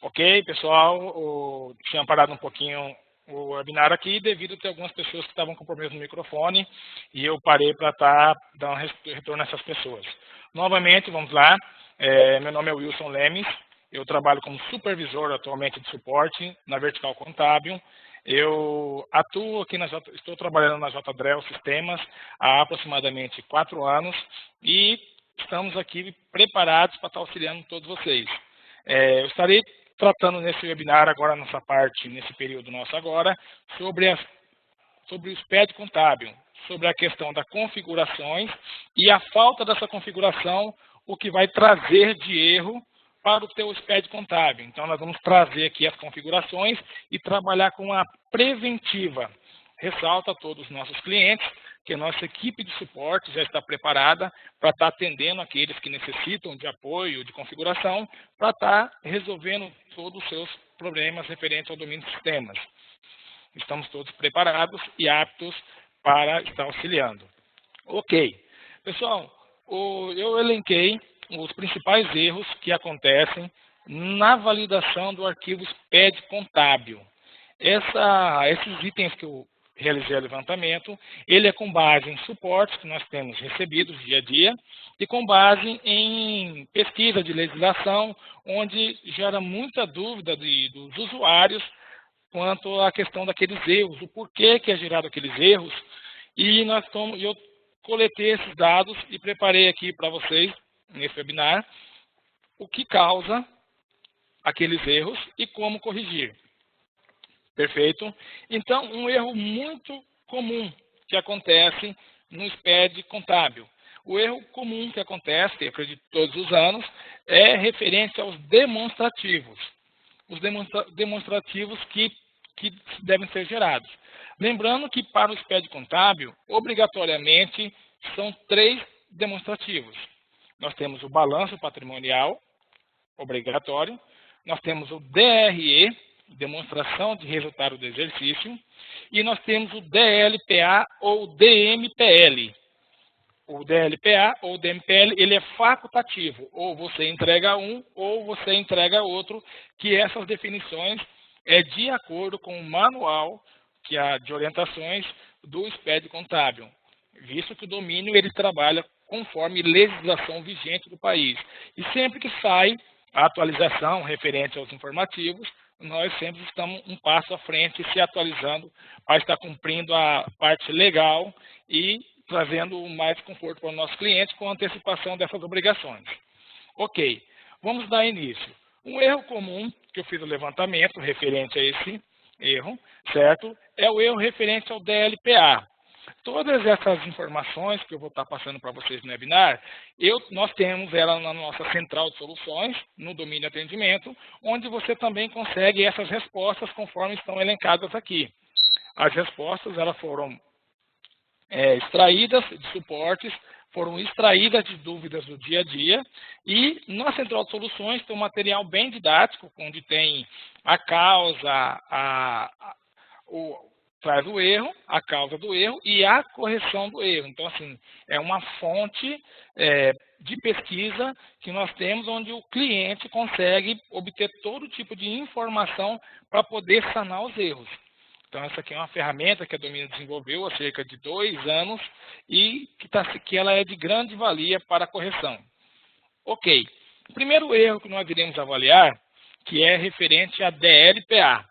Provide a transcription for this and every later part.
Ok, pessoal, tinha parado um pouquinho o webinar aqui devido a ter algumas pessoas que estavam com problemas no microfone e eu parei para dar um retorno a essas pessoas. Novamente, vamos lá, meu nome é Wilson Lemes, eu trabalho como supervisor atualmente de suporte na Vertical Contábil. Eu atuo aqui, estou trabalhando na JDREL Sistemas há aproximadamente 4 anos e estamos aqui preparados para estar auxiliando todos vocês. Eu estarei tratando nesse webinar agora, nessa parte, nesse período nosso agora, sobre o SPED contábil, sobre a questão das configurações e a falta dessa configuração, o que vai trazer de erro para o teu SPED contábil. Então, nós vamos trazer aqui as configurações e trabalhar com a preventiva. Ressalto a todos os nossos clientes que a nossa equipe de suporte já está preparada para estar atendendo aqueles que necessitam de apoio, de configuração, para estar resolvendo todos os seus problemas referentes ao domínio de sistemas. Estamos todos preparados e aptos para estar auxiliando. Ok. Pessoal, eu elenquei os principais erros que acontecem na validação do arquivo SPED contábil. Esses itens que eu realizei o levantamento, ele é com base em suportes que nós temos recebidos dia a dia e com base em pesquisa de legislação, onde gera muita dúvida dos usuários quanto à questão daqueles erros, o porquê que é gerado aqueles erros, e eu coletei esses dados e preparei aqui para vocês, nesse webinar, o que causa aqueles erros e como corrigir. Perfeito? Então, um erro muito comum que acontece no SPED contábil. O erro comum que acontece, que acredito todos os anos, é referente aos demonstrativos. Os demonstrativos que devem ser gerados. Lembrando que para o SPED contábil, obrigatoriamente, são 3 demonstrativos. Nós temos o balanço patrimonial, obrigatório. Nós temos o DRE, demonstração de resultado do exercício. E nós temos o DLPA ou DMPL. O DLPA ou DMPL, ele é facultativo. Ou você entrega um, ou você entrega outro, que essas definições é de acordo com o manual de orientações do SPED contábil, visto que o domínio ele trabalha conforme legislação vigente do país. E sempre que sai a atualização referente aos informativos, nós sempre estamos um passo à frente, se atualizando para estar cumprindo a parte legal e trazendo mais conforto para o nosso cliente com a antecipação dessas obrigações. Ok, vamos dar início. Um erro comum que eu fiz o levantamento referente a esse erro, certo? É o erro referente ao DLPA. Todas essas informações que eu vou estar passando para vocês no webinar, nós temos ela na nossa central de soluções, no domínio de atendimento, onde você também consegue essas respostas conforme estão elencadas aqui. As respostas elas foram extraídas de suportes, foram extraídas de dúvidas do dia a dia e na central de soluções tem um material bem didático, onde tem a causa, traz o erro, a causa do erro e a correção do erro. Então, assim, é uma fonte de pesquisa que nós temos onde o cliente consegue obter todo tipo de informação para poder sanar os erros. Então, essa aqui é uma ferramenta que a Domínio desenvolveu há cerca de 2 anos e que ela é de grande valia para a correção. Ok. O primeiro erro que nós iremos avaliar, que é referente a DLPA,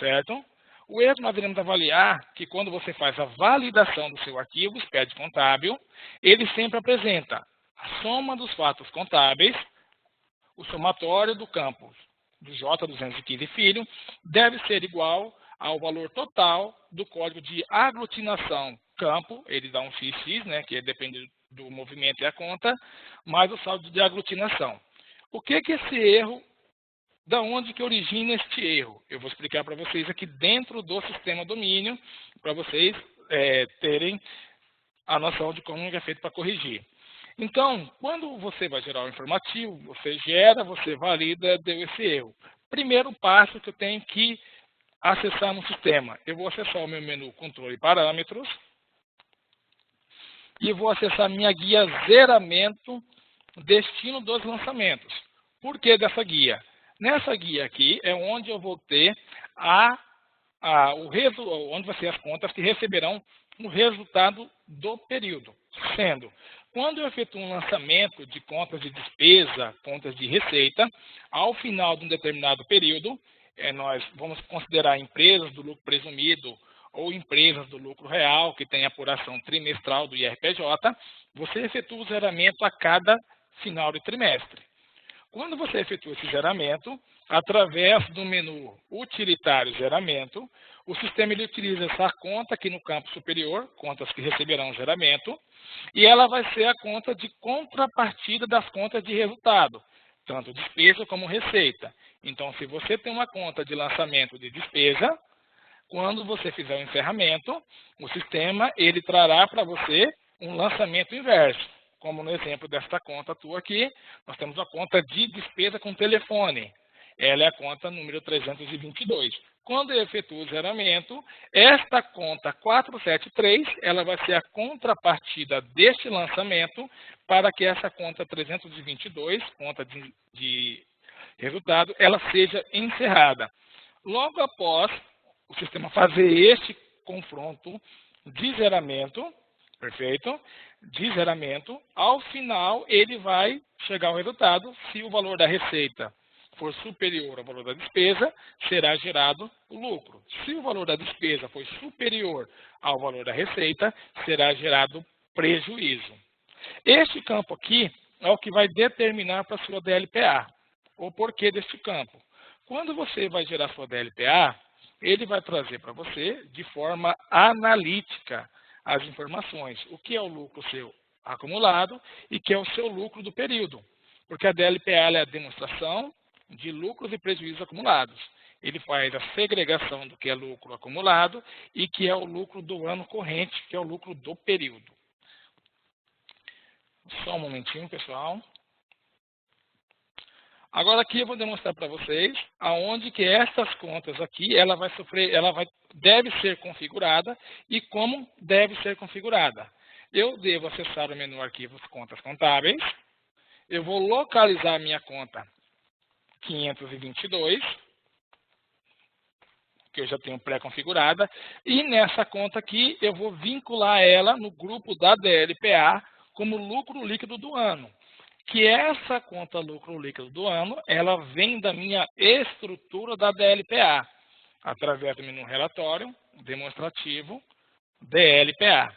certo? O erro que nós iremos avaliar, que quando você faz a validação do seu arquivo SPED contábil, ele sempre apresenta a soma dos fatos contábeis, o somatório do campo do J215 filho, deve ser igual ao valor total do código de aglutinação campo, ele dá um XX, né, que depende do movimento e a conta, mais o saldo de aglutinação. O que é esse erro? Da onde que origina este erro? Eu vou explicar para vocês aqui dentro do sistema domínio, para vocês terem a noção de como é feito para corrigir. Então, quando você vai gerar o informativo, você gera, você valida, deu esse erro. Primeiro passo que eu tenho que acessar no sistema. Eu vou acessar o meu menu Controle e Parâmetros e vou acessar minha guia Zeramento Destino dos Lançamentos. Por que dessa guia? Nessa guia aqui é onde eu vou ter onde vai ser as contas que receberão o resultado do período, sendo, quando eu efetuo um lançamento de contas de despesa, contas de receita, ao final de um determinado período, nós vamos considerar empresas do lucro presumido ou empresas do lucro real, que tem apuração trimestral do IRPJ, você efetua o zeramento a cada final de trimestre. Quando você efetua esse zeramento, através do menu utilitário zeramento, o sistema ele utiliza essa conta aqui no campo superior, contas que receberão zeramento, e ela vai ser a conta de contrapartida das contas de resultado, tanto despesa como receita. Então, se você tem uma conta de lançamento de despesa, quando você fizer o encerramento, o sistema ele trará para você um lançamento inverso. Como no exemplo desta conta tua aqui, nós temos a conta de despesa com telefone. Ela é a conta número 322. Quando eu efetuo o zeramento, esta conta 473, ela vai ser a contrapartida deste lançamento para que essa conta 322, conta de resultado, ela seja encerrada. Logo após o sistema fazer este confronto de zeramento, perfeito? De zeramento, ao final ele vai chegar ao resultado. Se o valor da receita for superior ao valor da despesa, será gerado o lucro. Se o valor da despesa for superior ao valor da receita, será gerado prejuízo. Este campo aqui é o que vai determinar para a sua DLPA, o porquê deste campo. Quando você vai gerar sua DLPA, ele vai trazer para você, de forma analítica, as informações. O que é o lucro seu acumulado e o que é o seu lucro do período. Porque a DLPA é a demonstração de lucros e prejuízos acumulados. Ele faz a segregação do que é lucro acumulado e que é o lucro do ano corrente, que é o lucro do período. Só um momentinho, pessoal. Agora aqui eu vou demonstrar para vocês aonde que essas contas aqui, deve ser configurada e como deve ser configurada. Eu devo acessar o menu Arquivos Contas Contábeis. Eu vou localizar a minha conta 522, que eu já tenho pré-configurada, e nessa conta aqui eu vou vincular ela no grupo da DLPA como lucro líquido do ano. Que essa conta lucro líquido do ano, ela vem da minha estrutura da DLPA, através do menu relatório, demonstrativo, DLPA.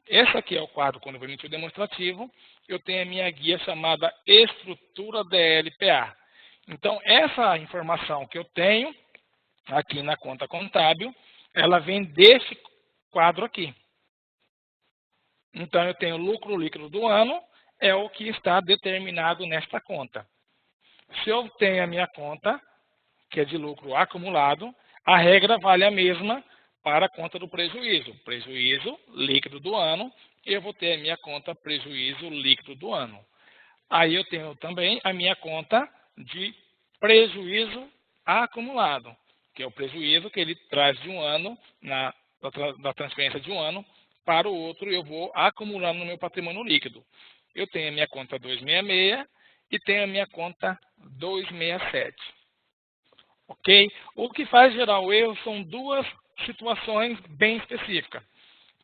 Esse aqui é o quadro quando eu vou emitir o demonstrativo, eu tenho a minha guia chamada estrutura DLPA. Então, essa informação que eu tenho aqui na conta contábil, ela vem desse quadro aqui. Então, eu tenho o lucro líquido do ano, é o que está determinado nesta conta. Se eu tenho a minha conta, que é de lucro acumulado, a regra vale a mesma para a conta do prejuízo. Prejuízo líquido do ano, eu vou ter a minha conta prejuízo líquido do ano. Aí eu tenho também a minha conta de prejuízo acumulado, que é o prejuízo que ele traz de um ano, da transferência de um ano para o outro, eu vou acumulando no meu patrimônio líquido. Eu tenho a minha conta 266 e tenho a minha conta 267. Ok? O que faz gerar o erro são duas situações bem específicas.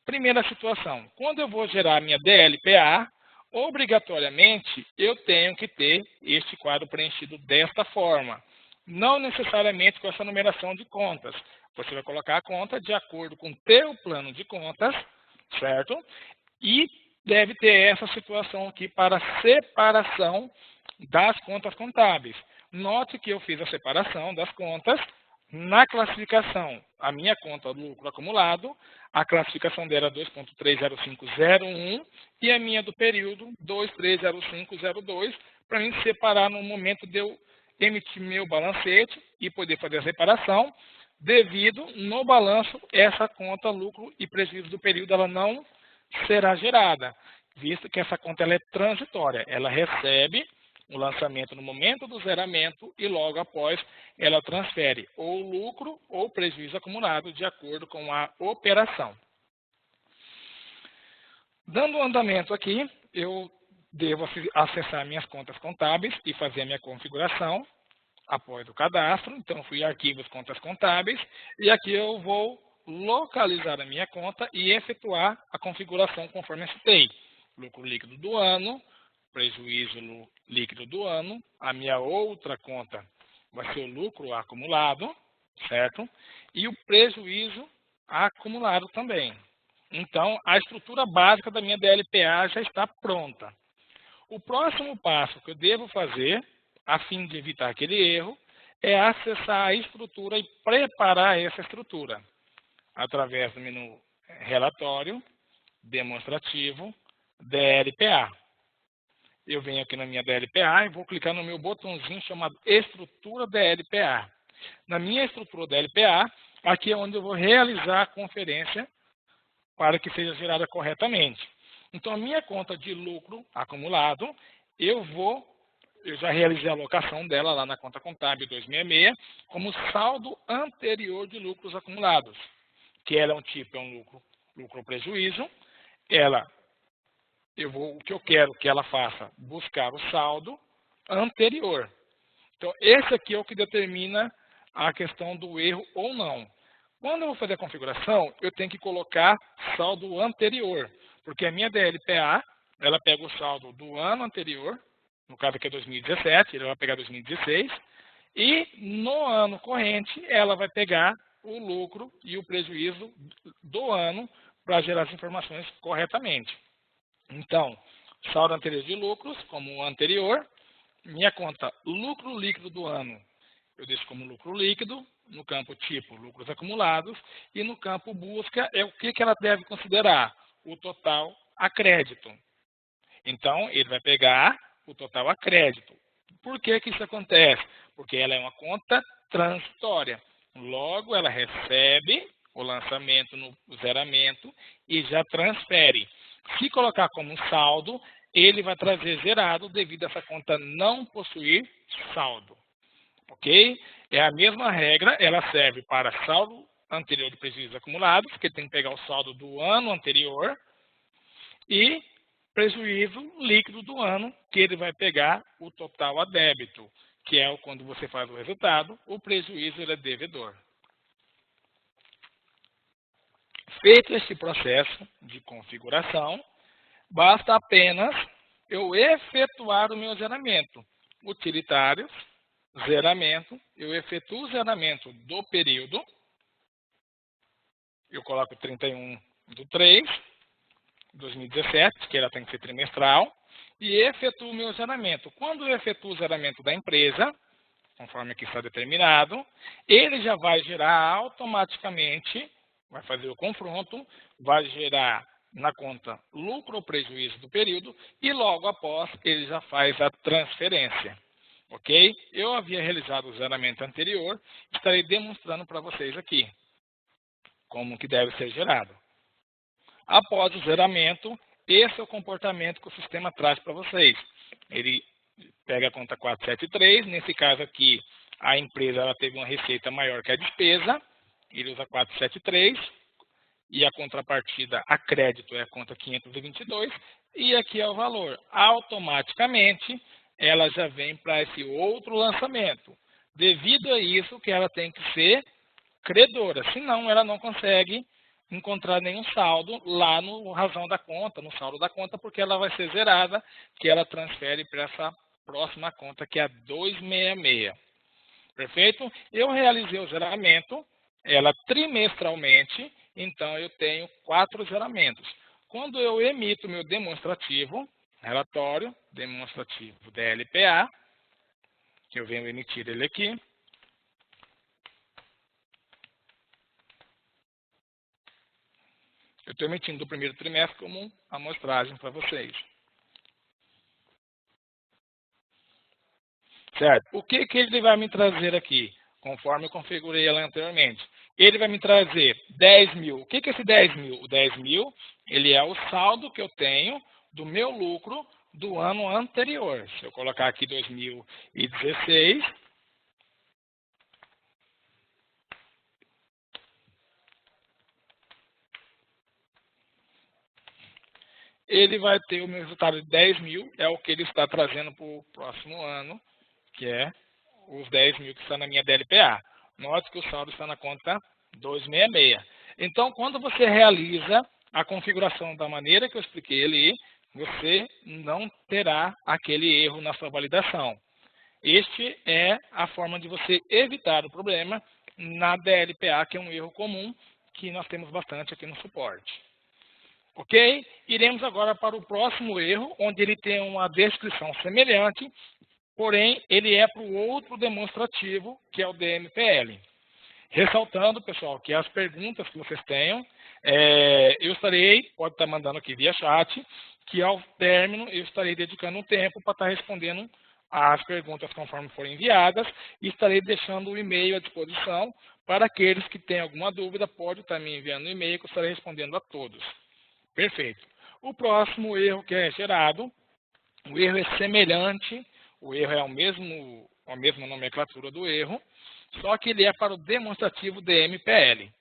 Primeira situação, quando eu vou gerar a minha DLPA, obrigatoriamente eu tenho que ter este quadro preenchido desta forma. Não necessariamente com essa numeração de contas. Você vai colocar a conta de acordo com o teu plano de contas, certo? E deve ter essa situação aqui para separação das contas contábeis. Note que eu fiz a separação das contas na classificação. A minha conta lucro acumulado, a classificação dela é 2.30501 e a minha do período 230502, para mim separar no momento de eu emitir meu balancete e poder fazer a separação, devido no balanço essa conta lucro e prejuízo do período ela não será gerada, visto que essa conta ela é transitória. Ela recebe o lançamento no momento do zeramento e logo após ela transfere ou lucro ou prejuízo acumulado de acordo com a operação. Dando andamento aqui, eu devo acessar minhas contas contábeis e fazer a minha configuração. após o cadastro. Então, fui em arquivos, contas contábeis, e aqui eu vou localizar a minha conta e efetuar a configuração conforme eu citei. Lucro líquido do ano, prejuízo líquido do ano, a minha outra conta vai ser o lucro acumulado, certo? E o prejuízo acumulado também. Então, a estrutura básica da minha DLPA já está pronta. O próximo passo que eu devo fazer, a fim de evitar aquele erro, é acessar a estrutura e preparar essa estrutura, através do menu Relatório, Demonstrativo, DLPA. Eu venho aqui na minha DLPA e vou clicar no meu botãozinho chamado Estrutura DLPA. Na minha estrutura DLPA, aqui é onde eu vou realizar a conferência para que seja gerada corretamente. Então, a minha conta de lucro acumulado, eu já realizei a alocação dela lá na conta contábil 266 como saldo anterior de lucros acumulados, que ela é um tipo, é um lucro prejuízo. O que eu quero que ela faça, buscar o saldo anterior. Então, esse aqui é o que determina a questão do erro ou não. Quando eu vou fazer a configuração, eu tenho que colocar saldo anterior, porque a minha DLPA, ela pega o saldo do ano anterior, no caso aqui é 2017, ele vai pegar 2016, e no ano corrente, ela vai pegar o lucro e o prejuízo do ano para gerar as informações corretamente. Então, saldo anterior de lucros, como o anterior, minha conta lucro líquido do ano, eu deixo como lucro líquido, no campo tipo lucros acumulados, e no campo busca é o que ela deve considerar, o total a crédito. Então, ele vai pegar o total a crédito. Por que isso acontece? Porque ela é uma conta transitória. Logo, ela recebe o lançamento no zeramento e já transfere. Se colocar como saldo, ele vai trazer zerado devido a essa conta não possuir saldo. Ok? É a mesma regra, ela serve para saldo anterior de prejuízos acumulados, porque tem que pegar o saldo do ano anterior, e prejuízo líquido do ano, que ele vai pegar o total a débito, que é quando você faz o resultado, o prejuízo ele é devedor. Feito este processo de configuração, basta apenas eu efetuar o meu zeramento. Utilitários, zeramento, eu efetuo o zeramento do período, eu coloco 31/3/2017, que ela tem que ser trimestral, e efetuo o meu zeramento. Quando eu efetuo o zeramento da empresa, conforme aqui está determinado, ele já vai gerar automaticamente, vai fazer o confronto, vai gerar na conta lucro ou prejuízo do período e logo após ele já faz a transferência. Ok? Eu havia realizado o zeramento anterior, estarei demonstrando para vocês aqui como que deve ser gerado. Após o zeramento, esse é o comportamento que o sistema traz para vocês. Ele pega a conta 473, nesse caso aqui, a empresa ela teve uma receita maior que a despesa, ele usa 473, e a contrapartida a crédito é a conta 522, e aqui é o valor. Automaticamente, ela já vem para esse outro lançamento. Devido a isso, que ela tem que ser credora, senão ela não consegue encontrar nenhum saldo lá no razão da conta, no saldo da conta, porque ela vai ser zerada, que ela transfere para essa próxima conta, que é a 266. Perfeito? Eu realizei o zeramento, ela trimestralmente, então eu tenho 4 zeramentos. Quando eu emito meu demonstrativo, relatório, demonstrativo DLPA, que eu venho emitir ele aqui, eu estou emitindo do primeiro trimestre como amostragem para vocês. Certo? O que ele vai me trazer aqui? Conforme eu configurei ela anteriormente. Ele vai me trazer 10 mil. O que é esse 10 mil? O 10 mil, ele é o saldo que eu tenho do meu lucro do ano anterior. Se eu colocar aqui 2016, ele vai ter o meu resultado de 10 mil, é o que ele está trazendo para o próximo ano, que é os 10 mil que está na minha DLPA. Note que o saldo está na conta 266. Então, quando você realiza a configuração da maneira que eu expliquei ali, você não terá aquele erro na sua validação. Este é a forma de você evitar o problema na DLPA, que é um erro comum que nós temos bastante aqui no suporte. Ok? Iremos agora para o próximo erro, onde ele tem uma descrição semelhante, porém ele é para o outro demonstrativo, que é o DMPL. Ressaltando, pessoal, que as perguntas que vocês tenham, eu estarei, pode estar mandando aqui via chat, que ao término eu estarei dedicando um tempo para estar respondendo as perguntas conforme forem enviadas e estarei deixando o e-mail à disposição para aqueles que têm alguma dúvida, pode estar me enviando um e-mail que eu estarei respondendo a todos. Perfeito. O próximo erro que é gerado, o erro é semelhante, o erro é a mesma nomenclatura do erro, só que ele é para o demonstrativo DMPL.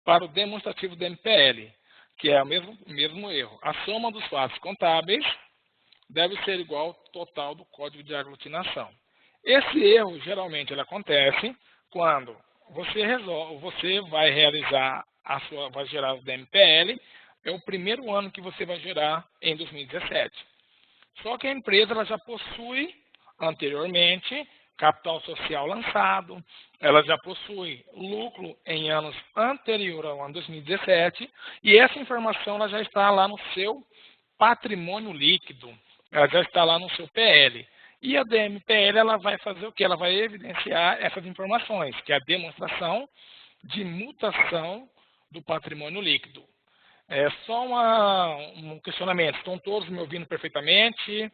Para o demonstrativo DMPL, que é o mesmo erro. A soma dos fatos contábeis deve ser igual ao total do código de aglutinação. Esse erro, geralmente, ele acontece quando você vai realizar vai gerar o DMPL, é o primeiro ano que você vai gerar em 2017. Só que a empresa ela já possui anteriormente capital social lançado, ela já possui lucro em anos anteriores ao ano 2017 e essa informação ela já está lá no seu patrimônio líquido, ela já está lá no seu PL. E a DMPL ela vai fazer o que? Ela vai evidenciar essas informações, que é a demonstração de mutação do patrimônio líquido. É só um questionamento. Estão todos me ouvindo perfeitamente?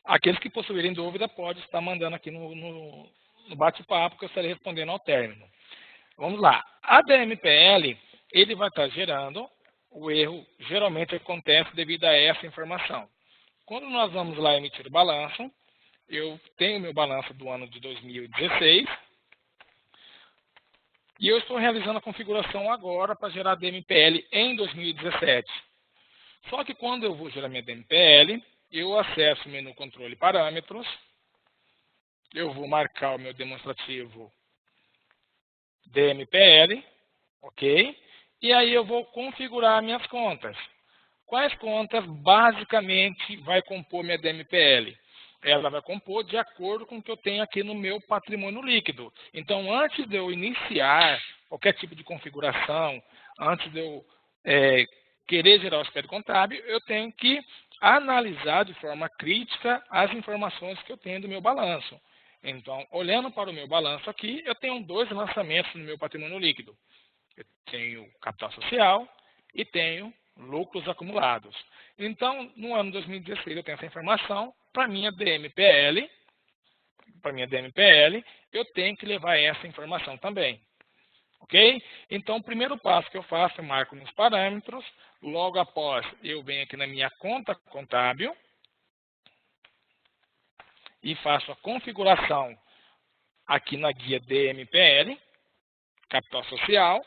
Aqueles que possuírem dúvida podem estar mandando aqui no bate-papo que eu estarei respondendo ao término. Vamos lá. A DMPL, ele vai estar gerando, o erro geralmente acontece devido a essa informação. Quando nós vamos lá emitir o balanço, eu tenho meu balanço do ano de 2016 e eu estou realizando a configuração agora para gerar DMPL em 2017. Só que quando eu vou gerar minha DMPL, eu acesso o menu controle parâmetros, eu vou marcar o meu demonstrativo DMPL, ok? E aí eu vou configurar minhas contas. Quais contas basicamente vai compor minha DMPL? Ela vai compor de acordo com o que eu tenho aqui no meu patrimônio líquido. Então, antes de eu iniciar qualquer tipo de configuração, antes de eu querer gerar o aspecto contábil, eu tenho que analisar de forma crítica as informações que eu tenho do meu balanço. Então, olhando para o meu balanço aqui, eu tenho 2 lançamentos no meu patrimônio líquido. Eu tenho capital social e tenho lucros acumulados. Então, no ano 2016, eu tenho essa informação. Para minha DMPL, eu tenho que levar essa informação também. Ok? Então, o primeiro passo que eu faço, eu marco nos parâmetros. Logo após, eu venho aqui na minha conta contábil e faço a configuração aqui na guia DMPL, capital social,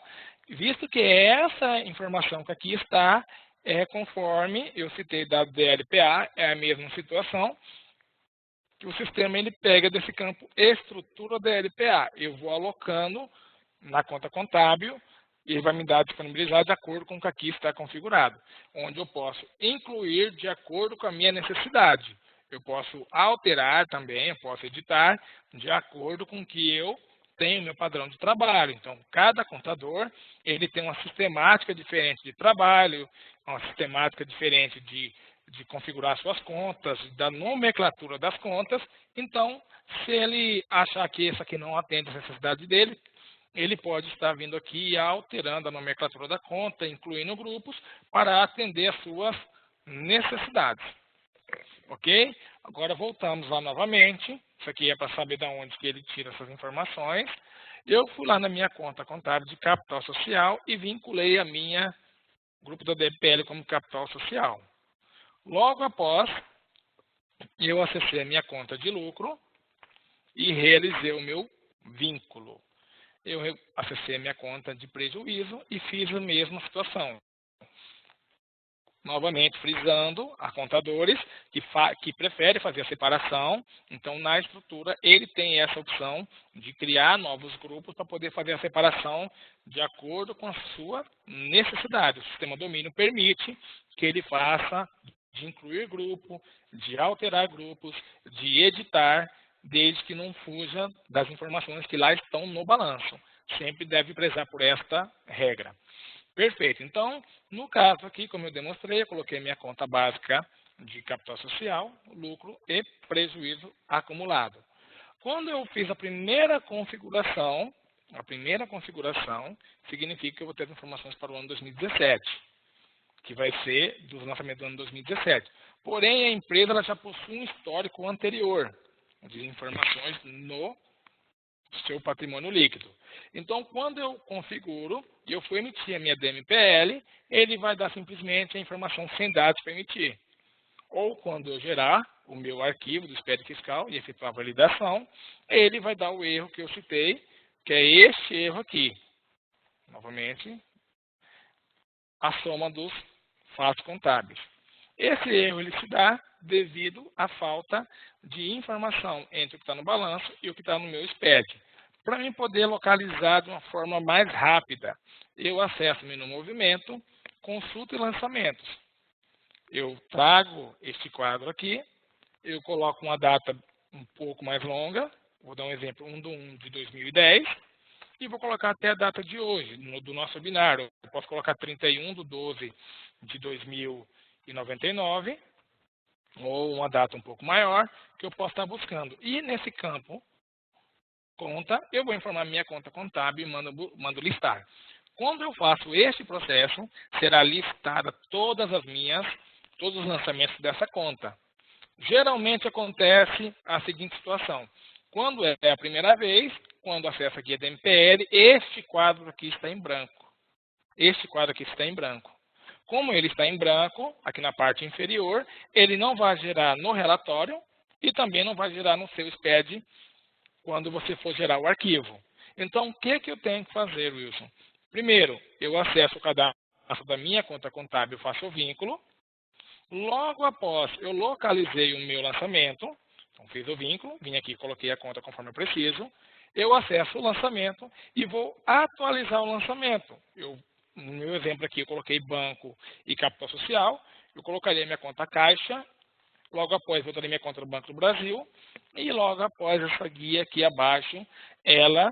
visto que essa informação que aqui está conforme eu citei da DLPA, é a mesma situação, que o sistema ele pega desse campo estrutura DLPA. Eu vou alocando na conta contábil e ele vai me dar disponibilizar de acordo com o que aqui está configurado, onde eu posso incluir de acordo com a minha necessidade. Eu posso alterar também, eu posso editar de acordo com o que eu tenho meu padrão de trabalho. Então, cada contador ele tem uma sistemática diferente de trabalho, uma sistemática diferente de configurar suas contas, da nomenclatura das contas. Então, se ele achar que esse aqui não atende a necessidade dele, ele pode estar vindo aqui e alterando a nomenclatura da conta, incluindo grupos, para atender as suas necessidades. Ok? Agora voltamos lá novamente. Isso aqui é para saber de onde que ele tira essas informações. Eu fui lá na minha conta contábil de capital social e vinculei a minha grupo da DPL como capital social. Logo após, eu acessei a minha conta de lucro e realizei o meu vínculo. Eu acessei a minha conta de prejuízo e fiz a mesma situação. novamente frisando a contadores que prefere fazer a separação. Então, na estrutura, ele tem essa opção de criar novos grupos para poder fazer a separação de acordo com a sua necessidade. O sistema domínio permite que ele faça de incluir grupo, de alterar grupos, de editar, desde que não fuja das informações que lá estão no balanço. Sempre deve prezar por esta regra. Perfeito. Então, no caso aqui, como eu demonstrei, eu coloquei minha conta básica de capital social, lucro e prejuízo acumulado. Quando eu fiz a primeira configuração significa que eu vou ter as informações para o ano 2017, que vai ser dos lançamentos do ano 2017. Porém, a empresa ela já possui um histórico anterior de informações no seu patrimônio líquido. Então, quando eu configuro e eu for emitir a minha DMPL, ele vai dar simplesmente a informação sem dados para emitir. Ou quando eu gerar o meu arquivo do SPED fiscal e efetuar a validação, ele vai dar o erro que eu citei, que é este erro aqui. Novamente, a soma dos fatos contábeis. Esse erro ele se dá devido à falta de informação entre o que está no balanço e o que está no meu SPED. Para mim poder localizar de uma forma mais rápida, eu acesso o menu movimento, consulta e lançamentos. Eu trago este quadro aqui, eu coloco uma data um pouco mais longa, vou dar um exemplo, 1/1 de 2010, e vou colocar até a data de hoje, do nosso webinar. Eu posso colocar 31/12 de 2099, ou uma data um pouco maior, que eu posso estar buscando. E nesse campo, conta, eu vou informar minha conta contábil e mando listar. Quando eu faço este processo, será listada todos os lançamentos dessa conta. Geralmente acontece a seguinte situação. Quando é a primeira vez, quando acesso aqui a DMPL, este quadro aqui está em branco. Este quadro aqui está em branco. Como ele está em branco, aqui na parte inferior, ele não vai gerar no relatório e também não vai gerar no seu SPED quando você for gerar o arquivo. Então, o que eu tenho que fazer, Wilson? Primeiro, eu acesso o cadastro da minha conta contábil, faço o vínculo. Logo após, eu localizei o meu lançamento. Então, fiz o vínculo, vim aqui e coloquei a conta conforme eu preciso. Eu acesso o lançamento e vou atualizar o lançamento. No meu exemplo aqui, eu coloquei banco e capital social. Eu colocaria minha conta Caixa. Logo após, eu daria minha conta do Banco do Brasil. E logo após, essa guia aqui abaixo, ela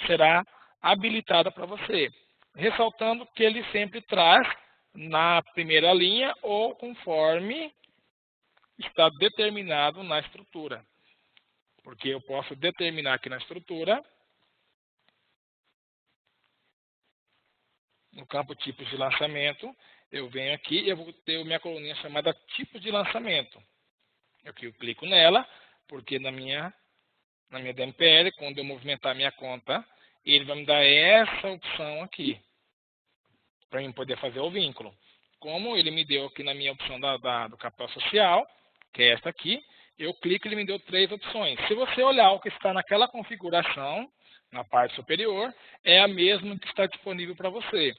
será habilitada para você. Ressaltando que ele sempre traz na primeira linha ou conforme está determinado na estrutura. Porque eu posso determinar aqui na estrutura, no campo tipos de lançamento, eu venho aqui e eu vou ter minha coluninha chamada tipo de lançamento. Eu clico nela, porque na minha DMPL, quando eu movimentar minha conta, ele vai me dar essa opção aqui, para eu poder fazer o vínculo. Como ele me deu aqui na minha opção do capital social, que é esta aqui, eu clico e ele me deu 3 opções. Se você olhar o que está naquela configuração, na parte superior, é a mesma que está disponível para você.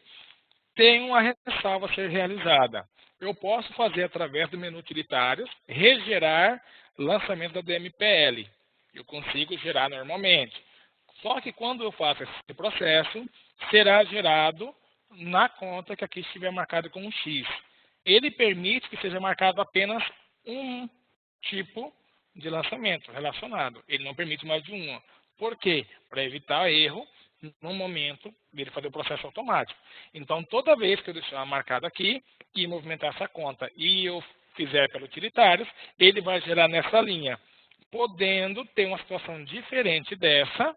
Tem uma ressalva a ser realizada. Eu posso fazer, através do menu utilitários, regerar lançamento da DMPL. Eu consigo gerar normalmente. Só que quando eu faço esse processo, será gerado na conta que aqui estiver marcado com um X. Ele permite que seja marcado apenas um tipo de lançamento relacionado. Ele não permite mais de uma. Por quê? Para evitar erro no momento de ele fazer o processo automático. Então, toda vez que eu deixar marcado aqui e movimentar essa conta e eu fizer pelo utilitários, ele vai gerar nessa linha, podendo ter uma situação diferente dessa,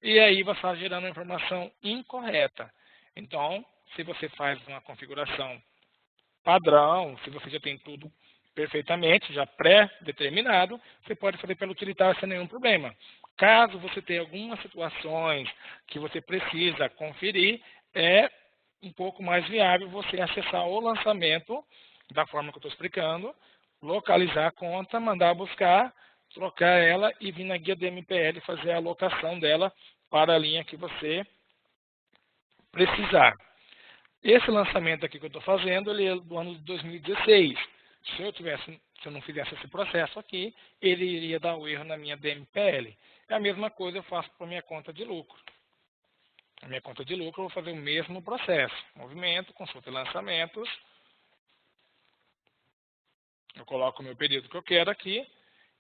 e aí vai estar gerando uma informação incorreta. Então, se você faz uma configuração padrão, se você já tem tudo perfeitamente, já pré-determinado, você pode fazer pelo utilitário sem nenhum problema. Caso você tenha algumas situações que você precisa conferir, é um pouco mais viável você acessar o lançamento da forma que eu estou explicando, localizar a conta, mandar buscar, trocar ela e vir na guia DMPL fazer a alocação dela para a linha que você precisar. Esse lançamento aqui que eu estou fazendo, ele é do ano de 2016. Se eu não fizesse esse processo aqui, ele iria dar o erro na minha DMPL. É a mesma coisa eu faço para a minha conta de lucro. A minha conta de lucro eu vou fazer o mesmo processo. Movimento, consulta e lançamentos. Eu coloco o meu período que eu quero aqui.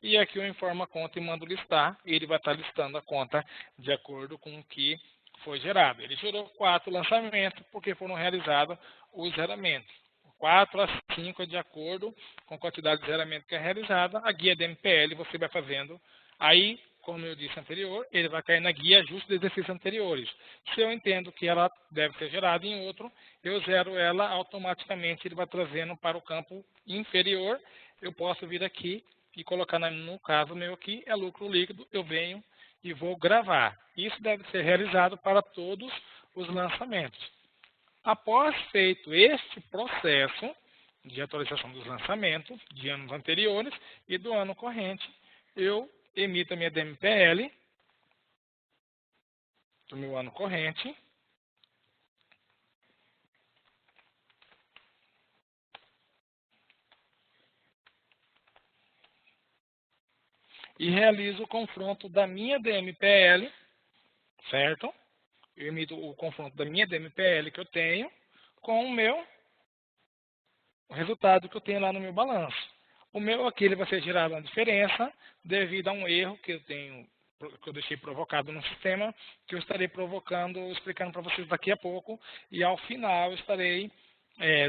E aqui eu informo a conta e mando listar. E ele vai estar listando a conta de acordo com o que foi gerado. Ele gerou 4 lançamentos porque foram realizados os zeramentos. 4 a 5 é de acordo com a quantidade de zeramento que é realizada. A guia DMPL você vai fazendo. Aí, como eu disse anterior, ele vai cair na guia ajuste de exercícios anteriores. Se eu entendo que ela deve ser gerada em outro, eu zero ela automaticamente. Ele vai trazendo para o campo inferior. Eu posso vir aqui e colocar, no caso meu aqui, é lucro líquido. Eu venho e vou gravar. Isso deve ser realizado para todos os lançamentos. Após feito este processo de atualização dos lançamentos de anos anteriores e do ano corrente, eu emito a minha DMPL do meu ano corrente. E realizo o confronto da minha DMPL, certo? Eu emito o confronto da minha DMPL que eu tenho com o resultado que eu tenho lá no meu balanço. O meu aqui ele vai ser gerado uma diferença devido a um erro que eu deixei provocado no sistema, que eu estarei explicando para vocês daqui a pouco, e ao final eu estarei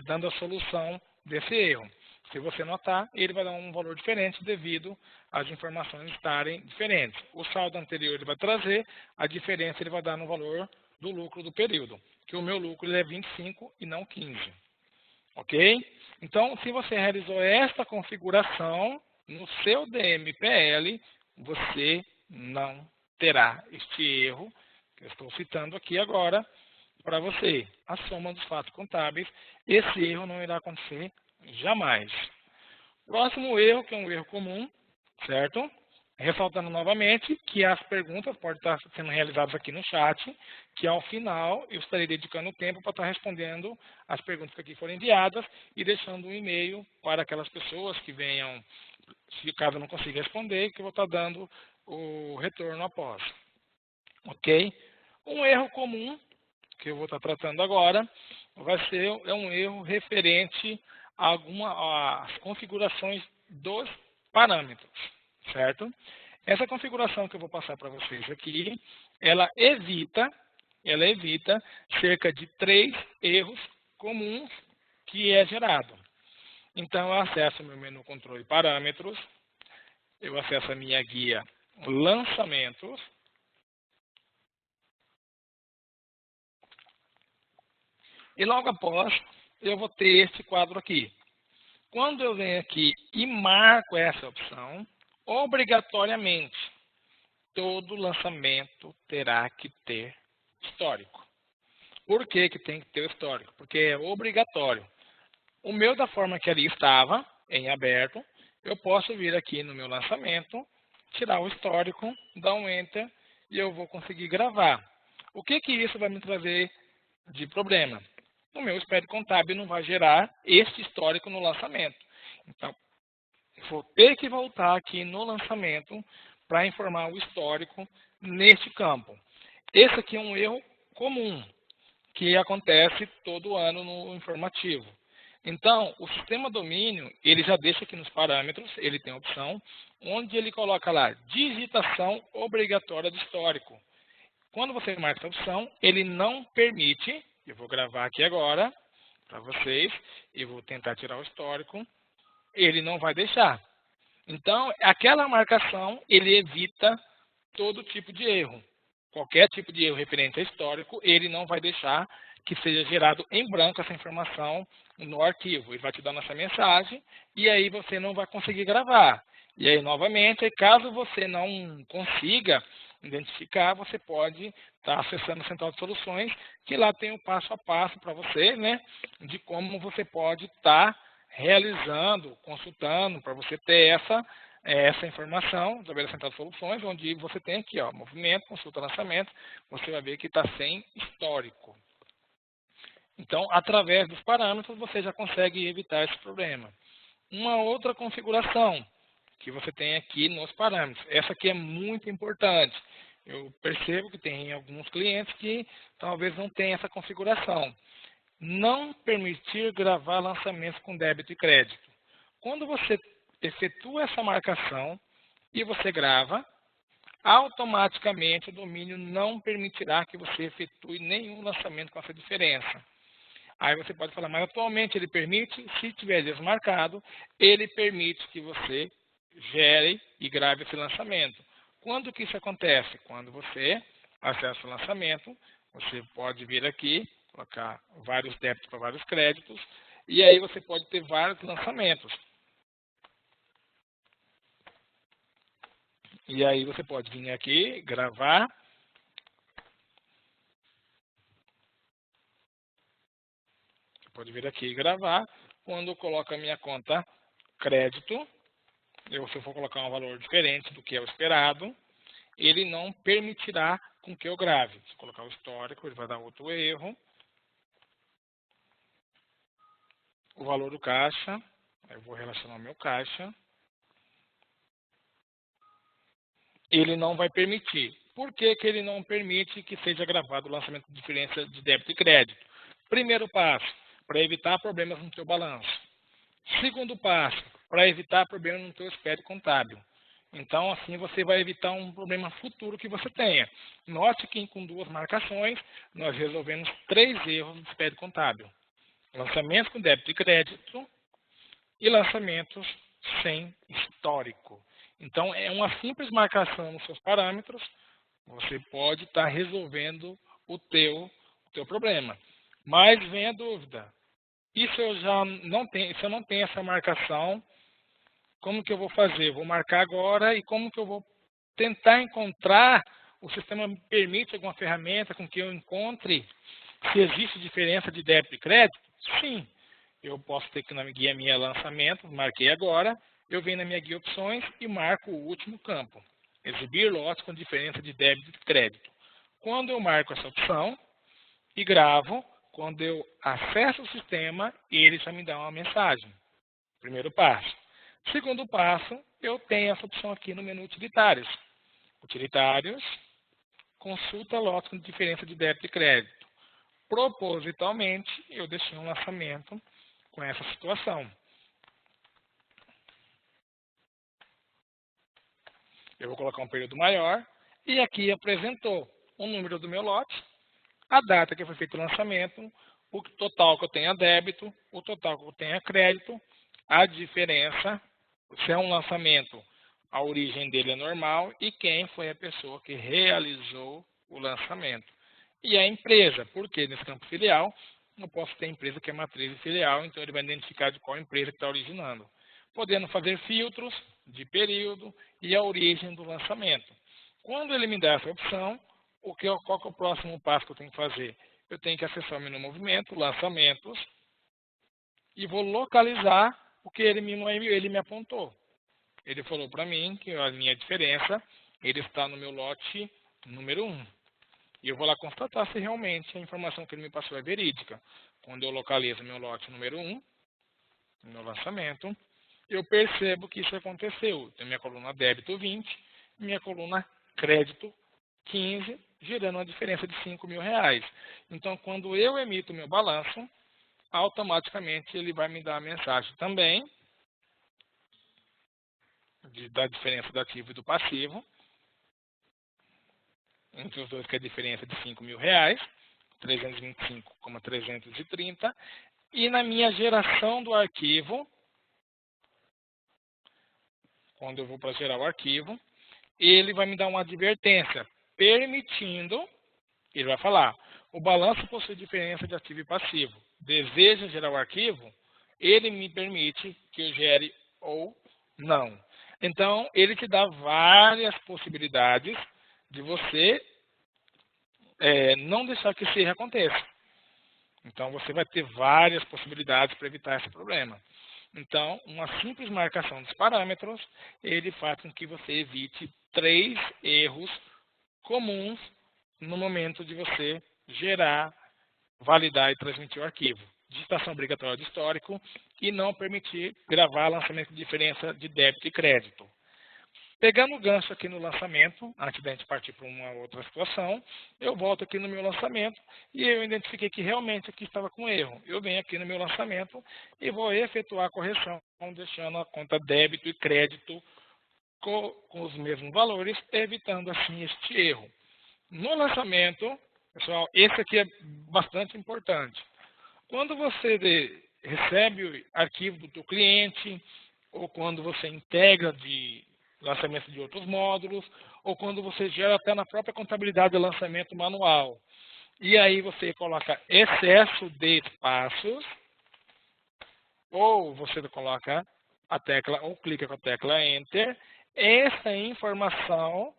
dando a solução desse erro. Se você notar, ele vai dar um valor diferente devido às informações estarem diferentes. O saldo anterior ele vai trazer, a diferença ele vai dar no valor do lucro do período, que o meu lucro ele é 25 e não 15. Ok? Então, se você realizou esta configuração no seu DMPL, você não terá este erro que eu estou citando aqui agora para você. A soma dos fatos contábeis, esse erro não irá acontecer jamais. Próximo erro, que é um erro comum, certo? Ressaltando novamente que as perguntas podem estar sendo realizadas aqui no chat, que ao final eu estarei dedicando tempo para estar respondendo as perguntas que aqui foram enviadas e deixando um e-mail para aquelas pessoas que venham, se caso eu não consiga responder, que eu vou estar dando o retorno após. Ok? Um erro comum, que eu vou estar tratando agora, é um erro referente a às configurações dos parâmetros. Certo? Essa configuração que eu vou passar para vocês aqui, ela evita cerca de 3 erros comuns que é gerado. Então, eu acesso o meu menu controle parâmetros, eu acesso a minha guia lançamentos, e logo após eu vou ter este quadro aqui. Quando eu venho aqui e marco essa opção, obrigatoriamente, todo lançamento terá que ter histórico. Por que tem que ter o histórico? Porque é obrigatório. O meu, da forma que ali estava, em aberto, eu posso vir aqui no meu lançamento, tirar o histórico, dar um Enter, e eu vou conseguir gravar. O que isso vai me trazer de problema? O meu SPED contábil não vai gerar este histórico no lançamento. Então, vou ter que voltar aqui no lançamento para informar o histórico neste campo. Esse aqui é um erro comum, que acontece todo ano no informativo. Então, o sistema domínio, ele já deixa aqui nos parâmetros, ele tem a opção, onde ele coloca lá, digitação obrigatória do histórico. Quando você marca essa opção, ele não permite, eu vou gravar aqui agora, para vocês, e vou tentar tirar o histórico, ele não vai deixar. Então, aquela marcação, ele evita todo tipo de erro. Qualquer tipo de erro referente a histórico, ele não vai deixar que seja gerado em branco essa informação no arquivo. Ele vai te dar essa mensagem e aí você não vai conseguir gravar. E aí, novamente, caso você não consiga identificar, você pode estar acessando a Central de Soluções, que lá tem o passo a passo para você, né, de como você pode estar realizando, consultando, para você ter essa informação através da Central de Soluções, onde você tem aqui, ó, movimento, consulta, lançamento, você vai ver que está sem histórico. Então, através dos parâmetros, você já consegue evitar esse problema. Uma outra configuração que você tem aqui nos parâmetros. Essa aqui é muito importante. Eu percebo que tem alguns clientes que talvez não tenham essa configuração. Não permitir gravar lançamentos com débito e crédito. Quando você efetua essa marcação e você grava, automaticamente o domínio não permitirá que você efetue nenhum lançamento com essa diferença. Aí você pode falar, mas atualmente ele permite, se tiver desmarcado, ele permite que você gere e grave esse lançamento. Quando que isso acontece? Quando você acessa o lançamento, você pode vir aqui, colocar vários débitos para vários créditos, e aí você pode ter vários lançamentos. E aí você pode vir aqui, gravar. Você pode vir aqui e gravar. Quando eu coloco a minha conta crédito, se eu for colocar um valor diferente do que é o esperado, ele não permitirá com que eu grave. Se eu colocar o histórico, ele vai dar outro erro. O valor do caixa, eu vou relacionar o meu caixa. Ele não vai permitir. Por que que ele não permite que seja gravado o lançamento de diferença de débito e crédito? Primeiro passo, para evitar problemas no teu balanço. Segundo passo, para evitar problemas no teu espécie contábil. Então, assim, você vai evitar um problema futuro que você tenha. Note que com duas marcações, nós resolvemos 3 erros do espécie contábil. Lançamentos com débito e crédito e lançamentos sem histórico. Então, é uma simples marcação nos seus parâmetros, você pode estar resolvendo o teu problema. Mas vem a dúvida. E se eu já não tenho, se eu não tenho essa marcação, como que eu vou fazer? Vou marcar agora e como que eu vou tentar encontrar, o sistema me permite alguma ferramenta com que eu encontre se existe diferença de débito e crédito? Sim. Eu posso ter que na guia minha lançamento, marquei agora, eu venho na minha guia opções e marco o último campo. Exibir lotes com diferença de débito e crédito. Quando eu marco essa opção e gravo, quando eu acesso o sistema, ele já me dá uma mensagem. Primeiro passo. Segundo passo, eu tenho essa opção aqui no menu utilitários. Utilitários, consulta lotes com diferença de débito e crédito. Propositalmente, eu deixei um lançamento com essa situação. Eu vou colocar um período maior e aqui apresentou o número do meu lote, a data que foi feito o lançamento, o total que eu tenho a débito, o total que eu tenho a crédito, a diferença, se é um lançamento, a origem dele é normal e quem foi a pessoa que realizou o lançamento. E a empresa, porque nesse campo filial, eu posso ter empresa que é matriz e filial, então ele vai identificar de qual empresa que está originando. Podendo fazer filtros de período e a origem do lançamento. Quando ele me dá essa opção, qual que é o próximo passo que eu tenho que fazer? Eu tenho que acessar o menu movimento, lançamentos, e vou localizar o que ele me apontou. Ele falou para mim que a minha diferença, ele está no meu lote número 1. E eu vou lá constatar se realmente a informação que ele me passou é verídica. Quando eu localizo meu lote número 1, no lançamento, eu percebo que isso aconteceu. Tem minha coluna débito 20, minha coluna crédito 15, gerando uma diferença de R$ 5.000. Então, quando eu emito meu balanço, automaticamente ele vai me dar a mensagem também da diferença do ativo e do passivo, entre os dois que é a diferença de R$ 5.000, 325,330, e na minha geração do arquivo, quando eu vou para gerar o arquivo, ele vai me dar uma advertência, permitindo, ele vai falar, o balanço possui diferença de ativo e passivo. Deseja gerar o arquivo? Ele me permite que eu gere ou não. Então, ele te dá várias possibilidades de você não deixar que esse erro aconteça. Então, você vai ter várias possibilidades para evitar esse problema. Então, uma simples marcação dos parâmetros, ele faz com que você evite 3 erros comuns no momento de você gerar validar e transmitir o arquivo. Digitação obrigatória de histórico e não permitir gravar lançamento de diferença de débito e crédito. Pegando o gancho aqui no lançamento, antes da gente partir para uma outra situação, eu volto aqui no meu lançamento e eu identifiquei que realmente aqui estava com erro. Eu venho aqui no meu lançamento e vou efetuar a correção, deixando a conta débito e crédito com os mesmos valores, evitando assim este erro. No lançamento, pessoal, esse aqui é bastante importante. Quando você recebe o arquivo do teu cliente, ou quando você integra de lançamento de outros módulos, ou quando você gera até na própria contabilidade de lançamento manual. E aí você coloca excesso de espaços, ou você coloca a tecla, ou clica com a tecla Enter, essa informação,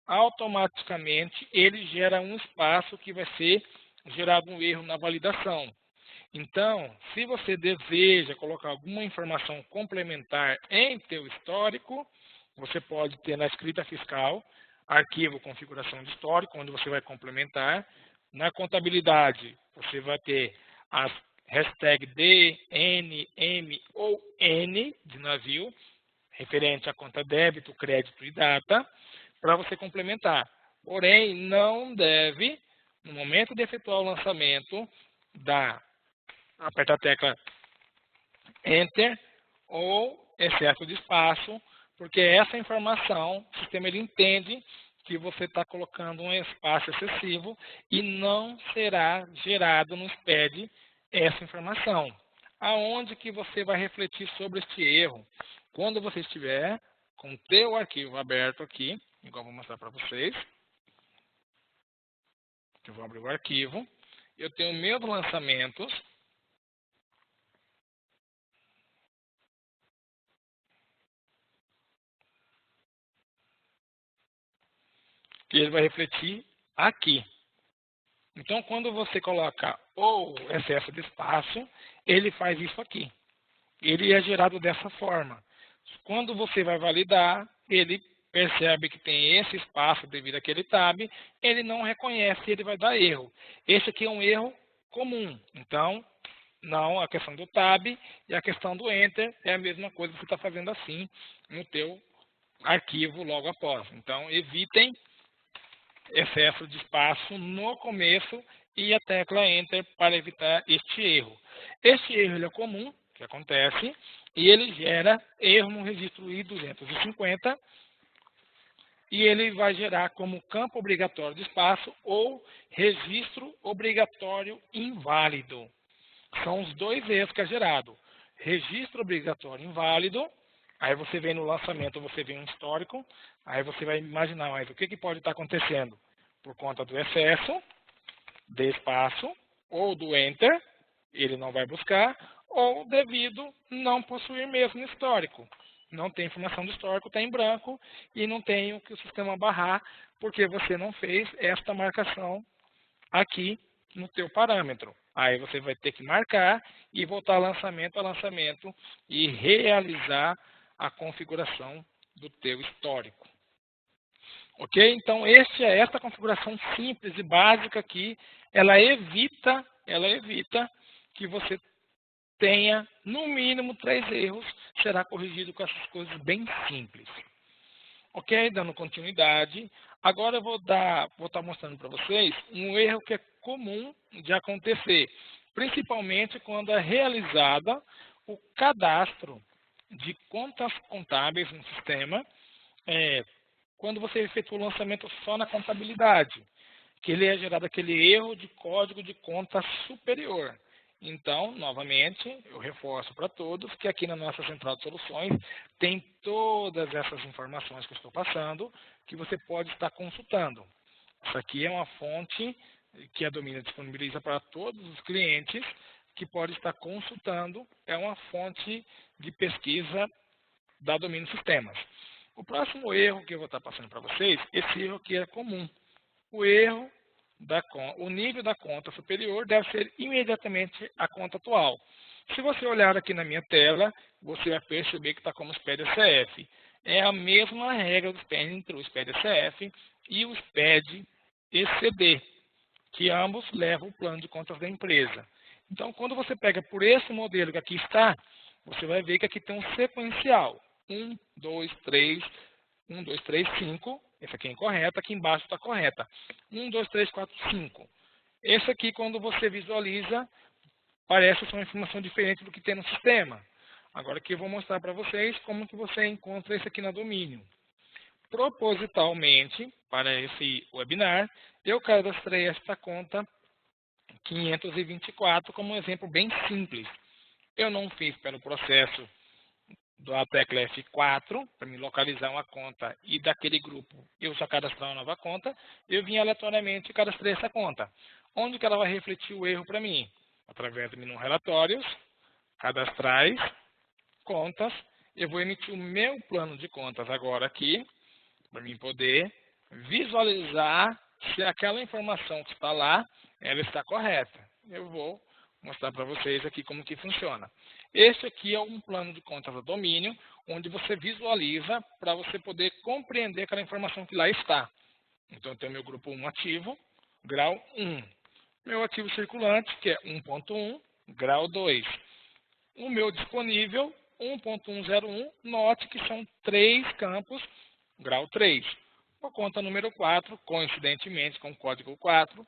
automaticamente, ele gera um espaço que vai ser gerado um erro na validação. Então, se você deseja colocar alguma informação complementar em teu histórico, você pode ter na escrita fiscal, arquivo configuração de histórico, onde você vai complementar. Na contabilidade, você vai ter as hashtag D, N, M ou N de navio, referente à conta débito, crédito e data, para você complementar. Porém, não deve, no momento de efetuar o lançamento, apertar a tecla Enter ou excesso de espaço, porque essa informação, o sistema ele entende que você está colocando um espaço excessivo e não será gerado no SPED essa informação. Aonde que você vai refletir sobre este erro? Quando você estiver com o teu arquivo aberto aqui, igual vou mostrar para vocês. Eu vou abrir o arquivo. Eu tenho meus lançamentos. Que ele vai refletir aqui. Então, quando você coloca ou excesso de espaço, ele faz isso aqui. Ele é gerado dessa forma. Quando você vai validar, ele percebe que tem esse espaço devido àquele tab, ele não reconhece e ele vai dar erro. Esse aqui é um erro comum. Então, não a questão do tab e a questão do enter é a mesma coisa que você está fazendo assim no teu arquivo logo após. Então, evitem excesso de espaço no começo e a tecla Enter para evitar este erro. Este erro ele é comum, que acontece, e ele gera erro no registro I-250 e ele vai gerar como campo obrigatório de espaço ou registro obrigatório inválido. São os dois erros que é gerado. Registro obrigatório inválido, aí você vem no lançamento, você vê um histórico, aí você vai imaginar, mas o que pode estar acontecendo? Por conta do excesso de espaço, ou do Enter, ele não vai buscar, ou devido não possuir mesmo histórico. Não tem informação do histórico, está em branco, e não tem o que o sistema barrar, porque você não fez esta marcação aqui no teu parâmetro. Aí você vai ter que marcar e voltar lançamento a lançamento e realizar a configuração do teu histórico. Ok? Então, esta configuração simples e básica aqui, ela evita que você tenha, no mínimo, 3 erros. Será corrigido com essas coisas bem simples. Ok? Dando continuidade. Agora eu vou estar mostrando para vocês um erro que é comum de acontecer, principalmente quando é realizada o cadastro de contas contábeis no sistema, quando você efetua o lançamento só na contabilidade, que ele é gerado aquele erro de código de conta superior. Então, novamente, eu reforço para todos que aqui na nossa central de soluções tem todas essas informações que eu estou passando, que você pode estar consultando. Essa aqui é uma fonte que a Domina disponibiliza para todos os clientes, que pode estar consultando, é uma fonte de pesquisa da Domínio Sistemas. O próximo erro que eu vou estar passando para vocês, esse erro aqui é comum. O nível da conta superior deve ser imediatamente a conta atual. Se você olhar aqui na minha tela, você vai perceber que está como SPED SF. É a mesma regra do SPED entre o SPED SF e o SPED ECD, que ambos levam o plano de contas da empresa. Então, quando você pega por esse modelo que aqui está, você vai ver que aqui tem um sequencial. 1, 2, 3, 1, 2, 3, 5. Esse aqui é incorreto, aqui embaixo está correta. 1, 2, 3, 4, 5. Esse aqui, quando você visualiza, parece ser uma informação diferente do que tem no sistema. Agora aqui eu vou mostrar para vocês como que você encontra isso aqui na domínio. Propositalmente, para esse webinar, eu cadastrei esta conta 524 como um exemplo bem simples. Eu não fiz pelo processo da tecla F4, para me localizar uma conta e daquele grupo eu já cadastrar uma nova conta, eu vim aleatoriamente e cadastrei essa conta. Onde que ela vai refletir o erro para mim? Através do menu Relatórios, Cadastrais, Contas, eu vou emitir o meu plano de contas agora aqui, para mim poder visualizar se aquela informação que está lá, ela está correta. Eu vou mostrar para vocês aqui como que funciona. Este aqui é um plano de contas a domínio, onde você visualiza para você poder compreender aquela informação que lá está. Então, eu tenho meu grupo 1 ativo, grau 1. Meu ativo circulante, que é 1.1, grau 2. O meu disponível, 1.101, note que são 3 campos, grau 3. A conta número 4, coincidentemente com o código 4,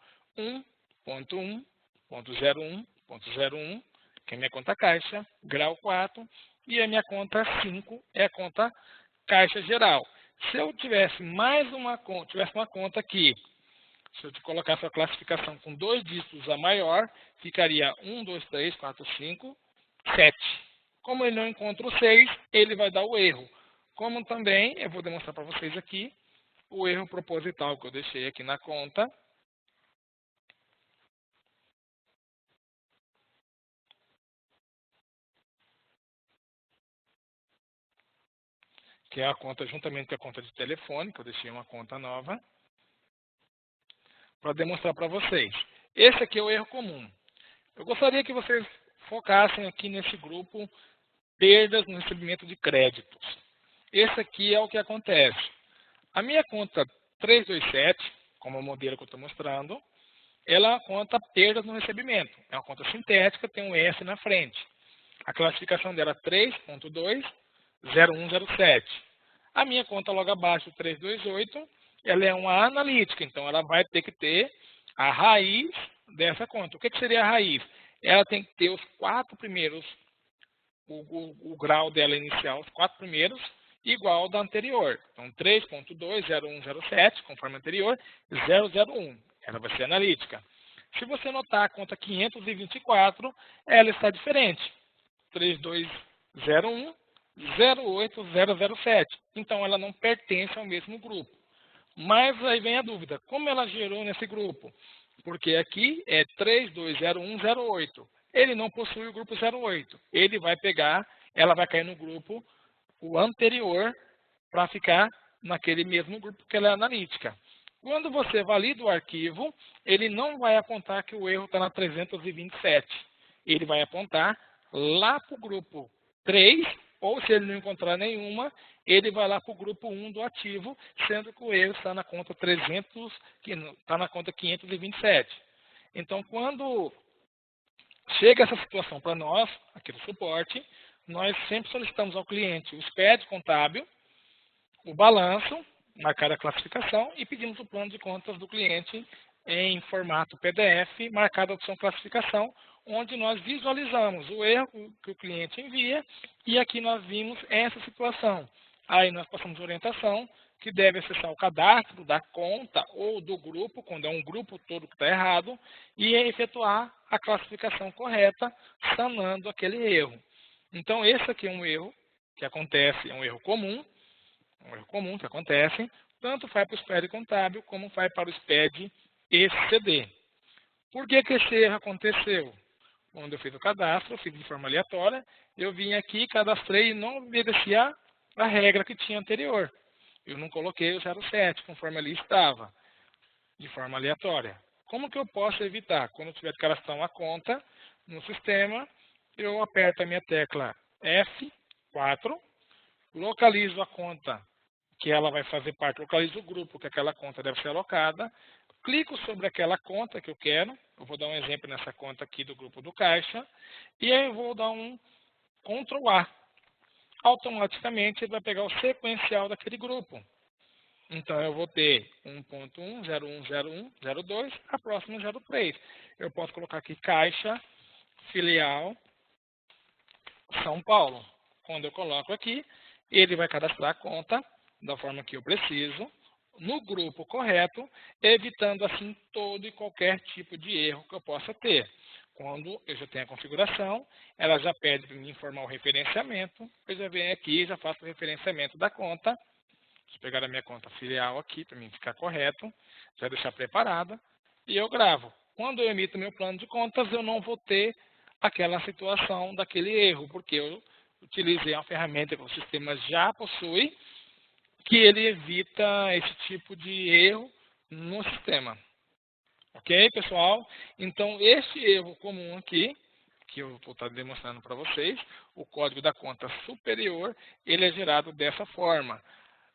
1.1.01.01, que é minha conta caixa, grau 4, e a minha conta 5 é a conta caixa geral. Se eu tivesse mais uma conta aqui, se eu colocasse a classificação com 2 dígitos a maior, ficaria 1, 2, 3, 4, 5, 7. Como ele não encontra o 6, ele vai dar o erro. Como também, eu vou demonstrar para vocês aqui, o erro proposital que eu deixei aqui na conta. Que é a conta juntamente com a conta de telefone, que eu deixei uma conta nova, para demonstrar para vocês. Esse aqui é o erro comum. Eu gostaria que vocês focassem aqui nesse grupo perdas no recebimento de créditos. Esse aqui é o que acontece. A minha conta 327, como o modelo que eu estou mostrando, ela é uma conta perdas no recebimento. É uma conta sintética, tem um S na frente. A classificação dela é 3.2.0107. A minha conta logo abaixo, 328, ela é uma analítica, então ela vai ter que ter a raiz dessa conta. O que seria a raiz? Ela tem que ter os 4 primeiros, o grau dela inicial, os 4 primeiros, igual ao da anterior. Então, 3.2.0107, conforme a anterior, 001. Ela vai ser analítica. Se você notar a conta 524, ela está diferente. 3201, 08007. Então, ela não pertence ao mesmo grupo. Mas aí vem a dúvida, como ela gerou nesse grupo? Porque aqui é 320108. Ele não possui o grupo 08. Ele vai pegar, ela vai cair no grupo o anterior para ficar naquele mesmo grupo que ela é analítica. Quando você valida o arquivo, ele não vai apontar que o erro está na 327. Ele vai apontar lá para o grupo 3, ou se ele não encontrar nenhuma, ele vai lá para o grupo 1 do ativo, sendo que o erro está na conta 300, que está na conta 527. Então, quando chega essa situação para nós, aqui do suporte, nós sempre solicitamos ao cliente o SPED contábil, o balanço, marcar a classificação e pedimos o plano de contas do cliente em formato PDF, marcada a opção classificação, onde nós visualizamos o erro que o cliente envia e aqui nós vimos essa situação. Aí nós passamos orientação que deve acessar o cadastro da conta ou do grupo, quando é um grupo todo que está errado, e efetuar a classificação correta, sanando aquele erro. Então, esse aqui é um erro que acontece, é um erro comum que acontece, tanto vai para o SPED contábil, como vai para o SPED ECD. Por que esse erro aconteceu? Quando eu fiz o cadastro, eu fiz de forma aleatória, eu vim aqui, cadastrei e não obedecia a regra que tinha anterior. Eu não coloquei o 07, conforme ali estava, de forma aleatória. Como que eu posso evitar? Quando eu tiver que cadastrar uma conta no sistema, eu aperto a minha tecla F4, localizo a conta que ela vai fazer parte, localizo o grupo que aquela conta deve ser alocada, clico sobre aquela conta que eu quero, eu vou dar um exemplo nessa conta aqui do grupo do caixa, e aí eu vou dar um Ctrl A. Automaticamente ele vai pegar o sequencial daquele grupo. Então eu vou ter 1.1, 01, 01, 02, a próxima 03. Eu posso colocar aqui caixa, filial, São Paulo. Quando eu coloco aqui, ele vai cadastrar a conta da forma que eu preciso, no grupo correto, evitando assim todo e qualquer tipo de erro que eu possa ter. Quando eu já tenho a configuração, ela já pede para me informar o referenciamento, eu já venho aqui e já faço o referenciamento da conta. Deixa eu pegar a minha conta filial aqui para mim ficar correto, já deixar preparada, e eu gravo. Quando eu emito meu plano de contas, eu não vou ter aquela situação daquele erro, porque eu utilizei uma ferramenta que o sistema já possui, que ele evita esse tipo de erro no sistema. Ok, pessoal? Então, esse erro comum aqui, que eu vou estar demonstrando para vocês, o código da conta superior, ele é gerado dessa forma.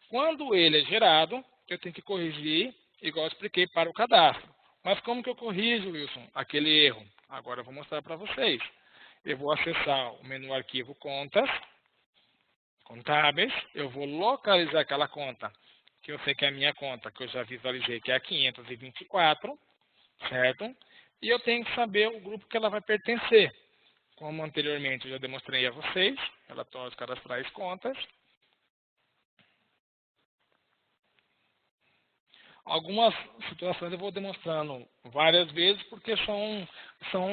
Quando ele é gerado, eu tenho que corrigir, igual eu expliquei, para o cadastro. Mas como que eu corrijo, Wilson, aquele erro? Agora eu vou mostrar para vocês. Eu vou acessar o menu Arquivo Contas, Contábeis, eu vou localizar aquela conta, que eu sei que é a minha conta, que eu já visualizei, que é a 524, certo? E eu tenho que saber o grupo que ela vai pertencer. Como anteriormente eu já demonstrei a vocês, relatórios cadastrais contas. Algumas situações eu vou demonstrando várias vezes, porque são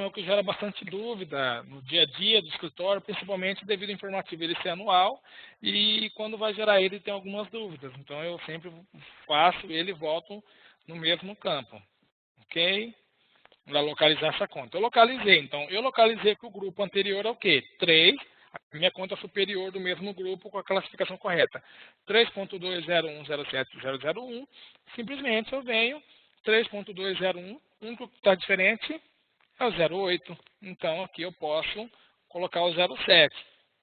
o que gera bastante dúvida no dia a dia do escritório, principalmente devido ao informativo ele ser anual, e quando vai gerar ele tem algumas dúvidas. Então eu sempre faço ele e volto no mesmo campo. Ok? Para localizar essa conta. Eu localizei, então eu localizei que o grupo anterior é o quê? 3. A minha conta superior do mesmo grupo com a classificação correta. 3.20107.001. Simplesmente eu venho 3.201. O único que está diferente é o 08. Então aqui eu posso colocar o 07.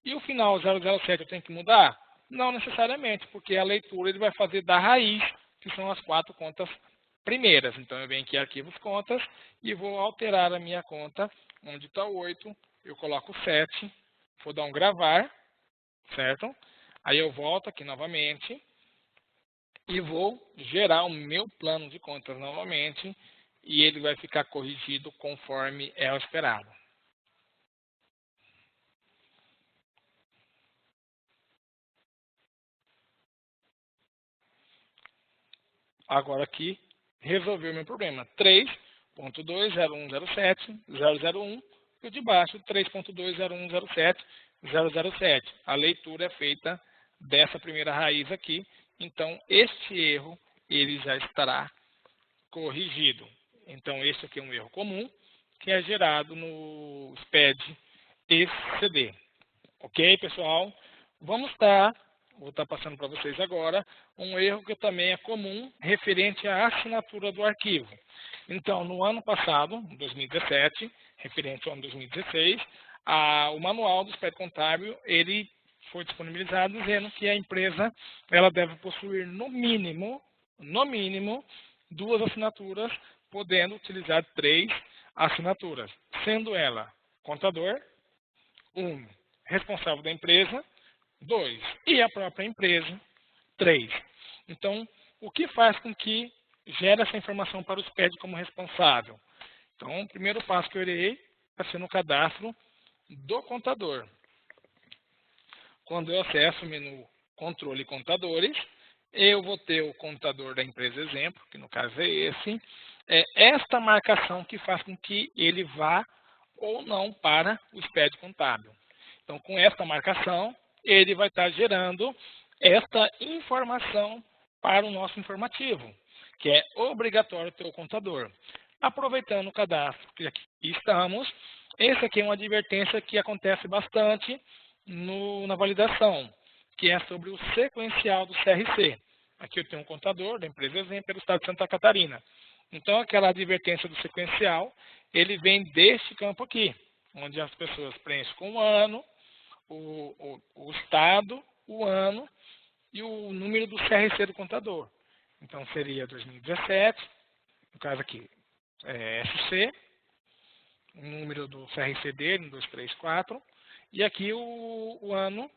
E o final 007 eu tenho que mudar? Não necessariamente, porque a leitura ele vai fazer da raiz, que são as 4 contas primeiras. Então eu venho aqui em Arquivos Contas e vou alterar a minha conta, onde está o 8, eu coloco 7. Vou dar um gravar, certo? Aí eu volto aqui novamente e vou gerar o meu plano de contas novamente e ele vai ficar corrigido conforme é o esperado. Agora aqui, resolveu o meu problema. 3.20107.001 e o de baixo 3.20107.007. A leitura é feita dessa primeira raiz aqui. Então, este erro ele já estará corrigido. Então, este aqui é um erro comum que é gerado no SPED ECD. Ok, pessoal? Vou estar passando para vocês agora, um erro que também é comum referente à assinatura do arquivo. Então, no ano passado, 2017, referente ao ano 2016, o manual do SPED contábil, ele foi disponibilizado dizendo que a empresa ela deve possuir no mínimo 2 assinaturas, podendo utilizar 3 assinaturas, sendo ela contador, 1, responsável da empresa, 2, e a própria empresa, 3. Então, o que faz com que gere essa informação para o SPED como responsável? Então, o primeiro passo que eu irei é ser no cadastro do contador. Quando eu acesso o menu Controle Contadores, eu vou ter o contador da empresa exemplo, que no caso é esse. É esta marcação que faz com que ele vá ou não para o SPED contábil. Então, com esta marcação, ele vai estar gerando esta informação para o nosso informativo, que é obrigatório ter o contador. Aproveitando o cadastro que aqui estamos, esse aqui é uma advertência que acontece bastante na validação, que é sobre o sequencial do CRC. Aqui eu tenho um contador da empresa exemplo do estado de Santa Catarina. Então, aquela advertência do sequencial, ele vem deste campo aqui, onde as pessoas preenchem com o ano, o estado, o ano e o número do CRC do contador. Então, seria 2017, no caso aqui, SC, o número do CRC dele, 1234, e aqui o ano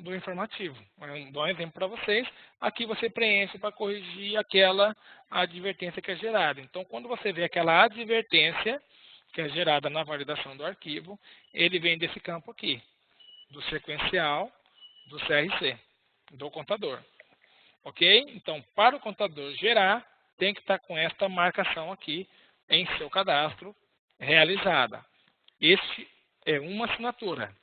do informativo. Eu dou um exemplo para vocês. Aqui você preenche para corrigir aquela advertência que é gerada. Então, quando você vê aquela advertência que é gerada na validação do arquivo, ele vem desse campo aqui, do sequencial do CRC, do contador. Ok? Então, para o contador gerar, tem que estar com esta marcação aqui em seu cadastro realizada. Este é uma assinatura.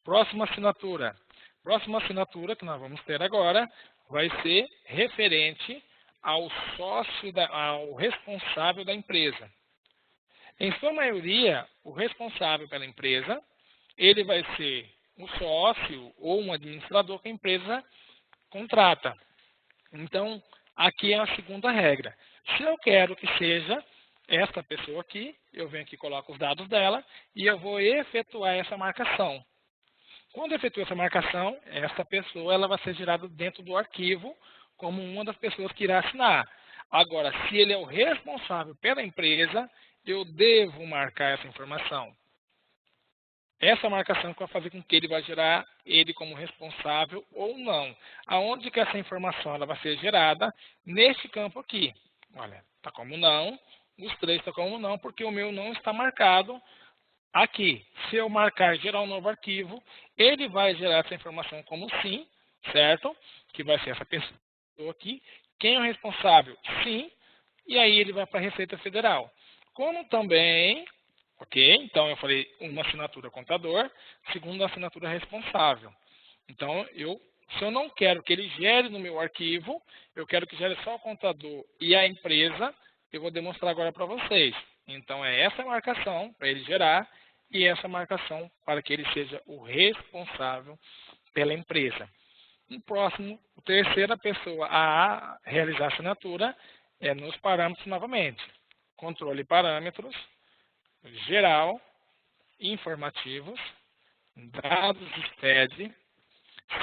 Próxima assinatura. Próxima assinatura que nós vamos ter agora vai ser referente ao sócio, ao responsável da empresa. Em sua maioria, o responsável pela empresa, ele vai ser um sócio ou um administrador que a empresa contrata. Então, aqui é a segunda regra. Se eu quero que seja esta pessoa aqui, eu venho aqui e coloco os dados dela e eu vou efetuar essa marcação. Quando eu efetuo essa marcação, esta pessoa ela vai ser gerada dentro do arquivo como uma das pessoas que irá assinar. Agora, se ele é o responsável pela empresa, eu devo marcar essa informação. Essa marcação que vai fazer com que ele vai gerar ele como responsável ou não. Aonde que essa informação ela vai ser gerada? Neste campo aqui. Olha, está como não, os três estão como não, porque o meu não está marcado aqui. Se eu marcar gerar um novo arquivo, ele vai gerar essa informação como sim, certo? Que vai ser essa pessoa aqui. Quem é o responsável? Sim. E aí ele vai para a Receita Federal. Como também... Ok? Então, eu falei uma assinatura contador, segunda assinatura responsável. Então, se eu não quero que ele gere no meu arquivo, eu quero que gere só o contador e a empresa, eu vou demonstrar agora para vocês. Então, é essa marcação para ele gerar e essa marcação para que ele seja o responsável pela empresa. No próximo, a terceira pessoa a realizar a assinatura é nos parâmetros novamente. Controle parâmetros. Geral, informativos, dados SPED,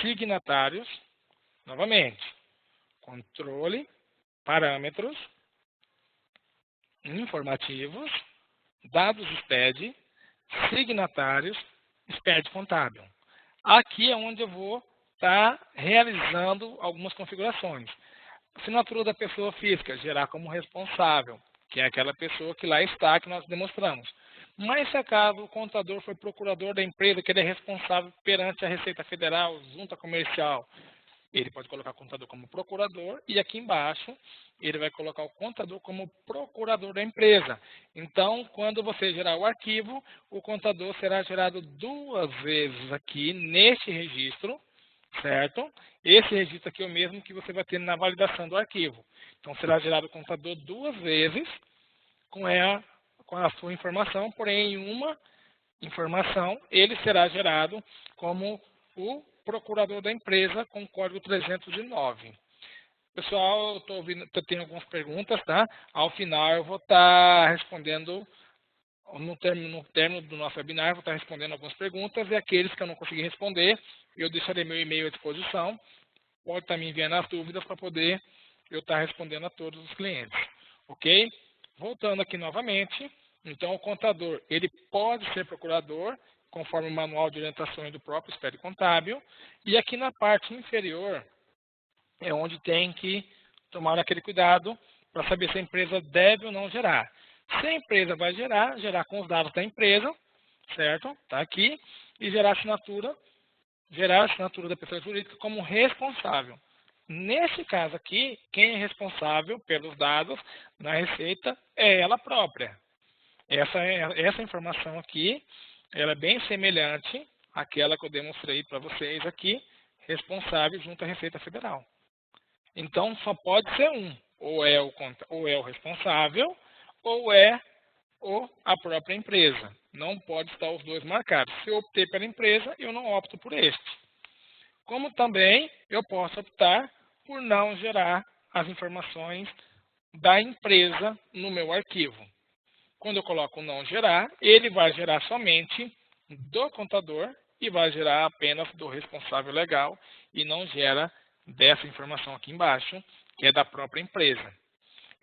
signatários, novamente, controle, parâmetros, informativos, dados SPED, signatários, SPED contábil. Aqui é onde eu vou estar realizando algumas configurações. Assinatura da pessoa física, gerar como responsável, que é aquela pessoa que lá está, que nós demonstramos. Mas se acaso o contador foi procurador da empresa, que ele é responsável perante a Receita Federal, junta comercial, ele pode colocar o contador como procurador e aqui embaixo ele vai colocar o contador como procurador da empresa. Então, quando você gerar o arquivo, o contador será gerado duas vezes aqui neste registro, certo? Esse registro aqui é o mesmo que você vai ter na validação do arquivo. Então, será gerado o contador duas vezes com a sua informação, porém, em uma informação, ele será gerado como o procurador da empresa com o código 309. Pessoal, eu tenho algumas perguntas, tá? Ao final eu vou estar respondendo, no término do nosso webinar, eu vou estar respondendo algumas perguntas e aqueles que eu não consegui responder, eu deixarei meu e-mail à disposição. Pode estar me enviando as dúvidas para poder eu estar respondendo a todos os clientes. Ok? Voltando aqui novamente, então o contador, ele pode ser procurador, conforme o manual de orientações do próprio SPED contábil, e aqui na parte inferior é onde tem que tomar aquele cuidado para saber se a empresa deve ou não gerar. Se a empresa vai gerar com os dados da empresa, certo? Está aqui, e gerar a assinatura da pessoa jurídica como responsável. Nesse caso aqui, quem é responsável pelos dados na Receita é ela própria. Essa informação aqui, ela é bem semelhante àquela que eu demonstrei para vocês aqui, responsável junto à Receita Federal. Então, só pode ser um, ou é o responsável, ou é a própria empresa. Não pode estar os dois marcados. Se eu optei pela empresa, eu não opto por este. Como também eu posso optar por não gerar as informações da empresa no meu arquivo. Quando eu coloco não gerar, ele vai gerar somente do contador e vai gerar apenas do responsável legal e não gera dessa informação aqui embaixo, que é da própria empresa.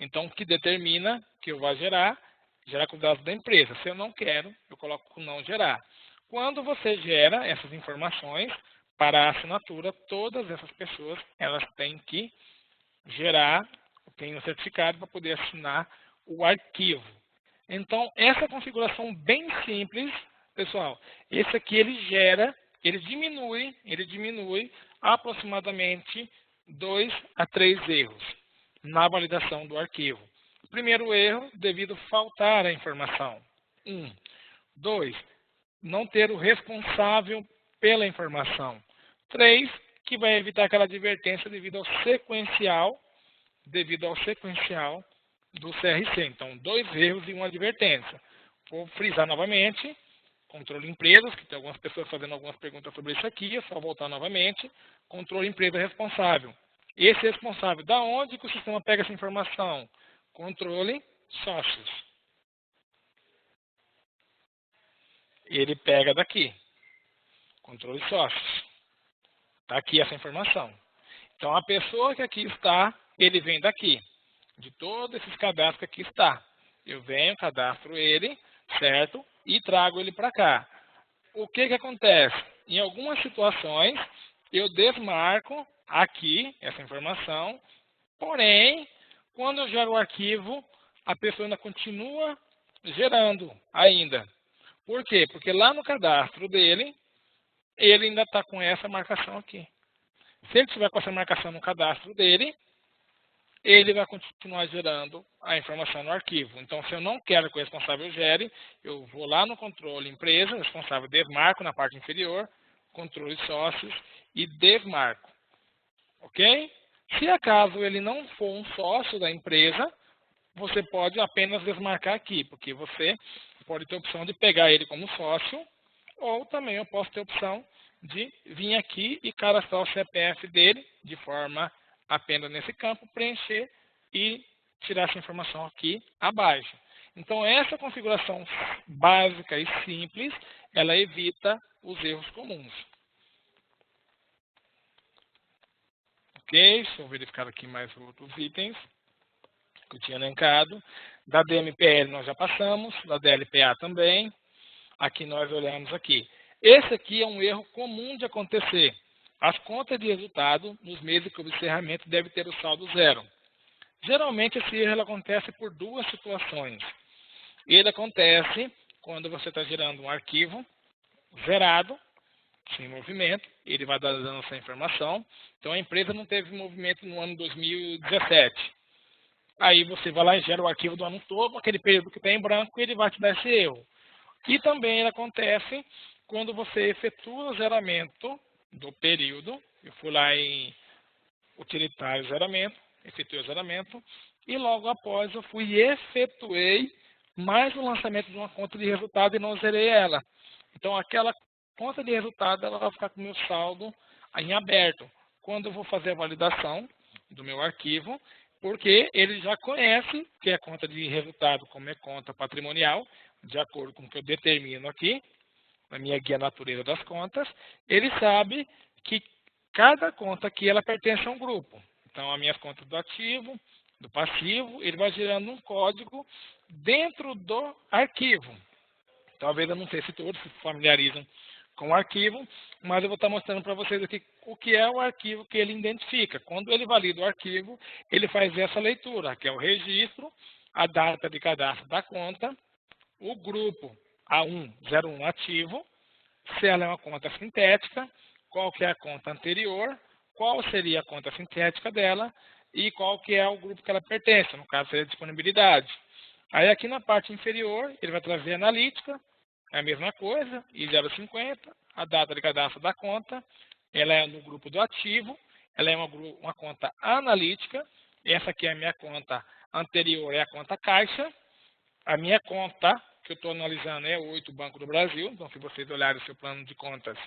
Então, o que determina que eu vou gerar com os dados da empresa. Se eu não quero, eu coloco não gerar. Quando você gera essas informações para a assinatura, todas essas pessoas elas têm que gerar, tem um certificado para poder assinar o arquivo. Então, essa configuração bem simples, pessoal, esse aqui ele diminui aproximadamente 2 a 3 erros na validação do arquivo. Primeiro erro, devido faltar a informação. 2, não ter o responsável pela informação. 3, que vai evitar aquela advertência devido ao sequencial do CRC. Então, 2 erros e uma advertência. Vou frisar novamente, controle empresas, que tem algumas pessoas fazendo algumas perguntas sobre isso aqui, é só voltar novamente. Controle empresa responsável. Esse responsável, da onde que o sistema pega essa informação? Controle sócios. Ele pega daqui. Controle sócios. Está aqui essa informação. Então, a pessoa que aqui está, ele vem daqui. De todos esses cadastros que aqui está. Eu venho, cadastro ele, certo? E trago ele para cá. O que acontece? Em algumas situações, eu desmarco aqui essa informação. Porém, quando eu gero o arquivo, a pessoa ainda continua gerando ainda. Por quê? Porque lá no cadastro dele, ele ainda está com essa marcação aqui. Se ele estiver com essa marcação no cadastro dele, ele vai continuar gerando a informação no arquivo. Então, se eu não quero que o responsável gere, eu vou lá no controle empresa, responsável desmarco na parte inferior, controle sócios e desmarco. Ok? Se acaso ele não for um sócio da empresa, você pode apenas desmarcar aqui, porque você pode ter a opção de pegar ele como sócio, ou também eu posso ter a opção de vir aqui e cadastrar o CPF dele de forma apenas nesse campo, preencher e tirar essa informação aqui abaixo. Então, essa configuração básica e simples, ela evita os erros comuns. Ok, deixa eu verificar aqui mais outros itens que eu tinha elencado. Da DMPL nós já passamos, da DLPA também. Aqui nós olhamos aqui. Esse aqui é um erro comum de acontecer. As contas de resultado nos meses que o encerramento deve ter o saldo zero. Geralmente esse erro acontece por 2 situações. Ele acontece quando você está gerando um arquivo zerado, sem movimento, ele vai dar dando essa informação. Então a empresa não teve movimento no ano 2017. Aí você vai lá e gera o arquivo do ano todo, aquele período que está em branco, ele vai te dar esse erro. E também ele acontece quando você efetua o zeramento do período. Eu fui lá em utilitário zeramento, efetuei o zeramento, e logo após eu fui e efetuei mais o lançamento de uma conta de resultado e não zerei ela. Então aquela conta de resultado ela vai ficar com o meu saldo em aberto. Quando eu vou fazer a validação do meu arquivo, porque ele já conhece que é conta de resultado como é conta patrimonial, de acordo com o que eu determino aqui, na minha guia natureza das contas, ele sabe que cada conta aqui ela pertence a um grupo. Então, as minhas contas do ativo, do passivo, ele vai gerando um código dentro do arquivo. Talvez eu não sei se todos se familiarizam com o arquivo, mas eu vou estar mostrando para vocês aqui o que é o arquivo que ele identifica. Quando ele valida o arquivo, ele faz essa leitura, que é o registro, a data de cadastro da conta, o grupo A101 ativo, se ela é uma conta sintética, qual que é a conta anterior, qual seria a conta sintética dela e qual que é o grupo que ela pertence, no caso seria a disponibilidade. Aí aqui na parte inferior, ele vai trazer a analítica, é a mesma coisa, I050, a data de cadastro da conta, ela é no grupo do ativo, ela é uma conta analítica, essa aqui é a minha conta anterior, é a conta caixa, a minha conta que eu estou analisando é o 8 Banco do Brasil, então se vocês olharem o seu plano de contas,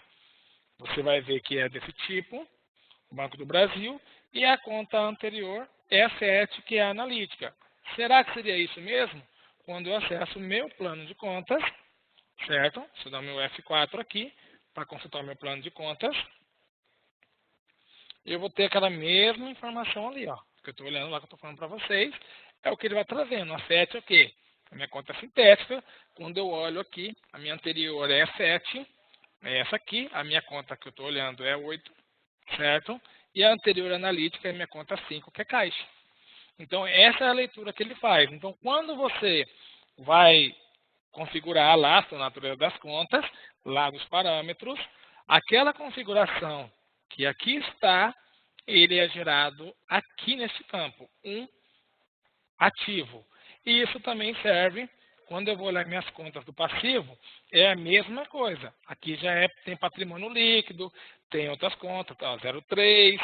você vai ver que é desse tipo, Banco do Brasil, e a conta anterior é a 7, que é a analítica. Será que seria isso mesmo? Quando eu acesso o meu plano de contas, certo? Deixa eu dar o meu F4 aqui, para consultar o meu plano de contas. Eu vou ter aquela mesma informação ali, ó. que eu estou olhando lá, que eu estou falando para vocês, é o que ele vai trazendo. A 7 é o quê? A minha conta sintética. Quando eu olho aqui, a minha anterior é 7, é essa aqui. A minha conta que eu estou olhando é 8, certo? E a anterior analítica é a minha conta 5, que é caixa. Então, essa é a leitura que ele faz. Então, quando você vai configurar lá a sua natureza das contas, lá nos parâmetros, aquela configuração que aqui está, ele é gerado aqui nesse campo, um ativo. E isso também serve, quando eu vou olhar minhas contas do passivo, é a mesma coisa. Aqui já tem patrimônio líquido, tem outras contas, tá, 03,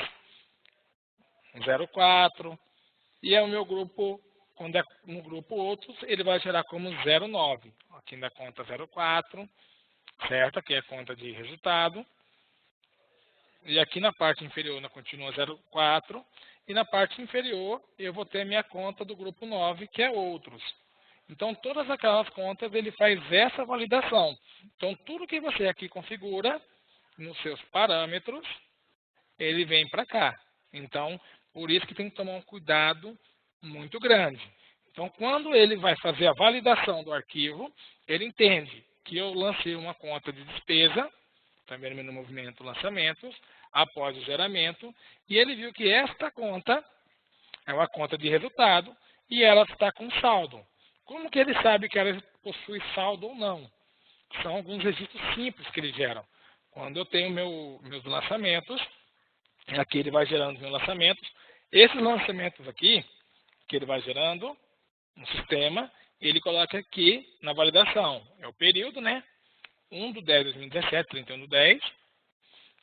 04, e é o meu grupo, quando é no grupo outros, ele vai gerar como 09. Aqui na conta 04, certo? Aqui é a conta de resultado. E aqui na parte inferior na continua 04. E na parte inferior eu vou ter a minha conta do grupo 9, que é outros. Então, todas aquelas contas ele faz essa validação. Então, tudo que você aqui configura nos seus parâmetros, ele vem para cá. Então, por isso que tem que tomar um cuidado muito grande. Então, quando ele vai fazer a validação do arquivo, ele entende que eu lancei uma conta de despesa, também no movimento lançamentos, após o geramento, e ele viu que esta conta é uma conta de resultado e ela está com saldo. Como que ele sabe que ela possui saldo ou não? São alguns registros simples que ele gera. Quando eu tenho meus lançamentos, aqui ele vai gerando meus lançamentos. Esses lançamentos aqui, que ele vai gerando no sistema, ele coloca aqui na validação. É o período, né? 1/10/2017, 31/10.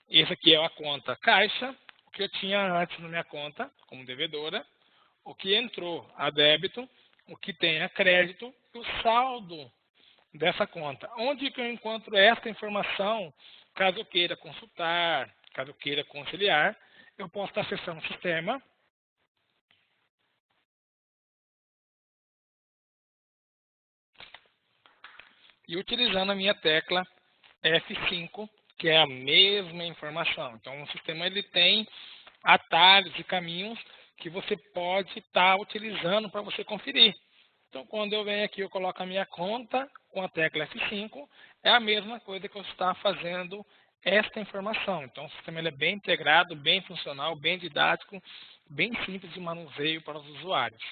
Esse aqui é a conta caixa, o que eu tinha antes na minha conta, como devedora, o que entrou a débito, o que tem a crédito e o saldo dessa conta. Onde que eu encontro essa informação, caso eu queira consultar, caso eu queira conciliar, eu posso estar acessando o sistema. E utilizando a minha tecla F5, que é a mesma informação. Então, o sistema ele tem atalhos e caminhos que você pode estar utilizando para você conferir. Então, quando eu venho aqui, eu coloco a minha conta com a tecla F5, é a mesma coisa que eu estou fazendo esta informação. Então, o sistema ele é bem integrado, bem funcional, bem didático, bem simples de manuseio para os usuários.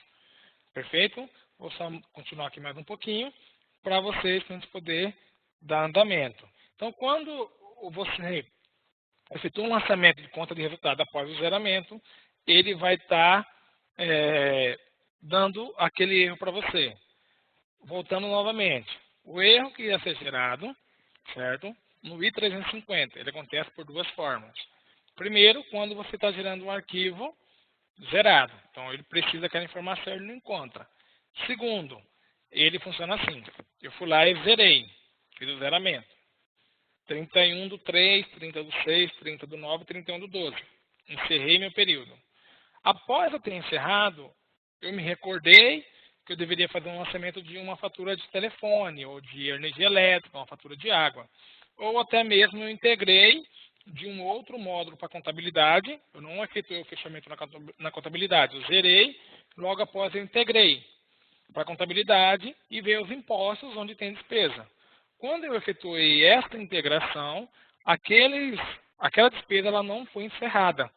Perfeito? Vou só continuar aqui mais um pouquinho para vocês, para a gente poder dar andamento. Então, quando você efetua um lançamento de conta de resultado após o geramento, ele vai estar dando aquele erro para você. Voltando novamente, o erro que ia ser gerado, certo? No I350, ele acontece por duas formas. Primeiro, quando você está gerando um arquivo zerado. Então, ele precisa daquela informação, ele não encontra. Segundo, ele funciona assim. Eu fui lá e zerei, fiz o zeramento. 31/3, 30/6, 30/9, 31/12. Encerrei meu período. Após eu ter encerrado, eu me recordei que eu deveria fazer um lançamento de uma fatura de telefone, ou de energia elétrica, uma fatura de água. Ou até mesmo eu integrei de um outro módulo para contabilidade. Eu não efetuei o fechamento na contabilidade. Eu zerei, logo após eu integrei para contabilidade e ver os impostos onde tem despesa. Quando eu efetuei esta integração, aquela despesa ela não foi encerrada.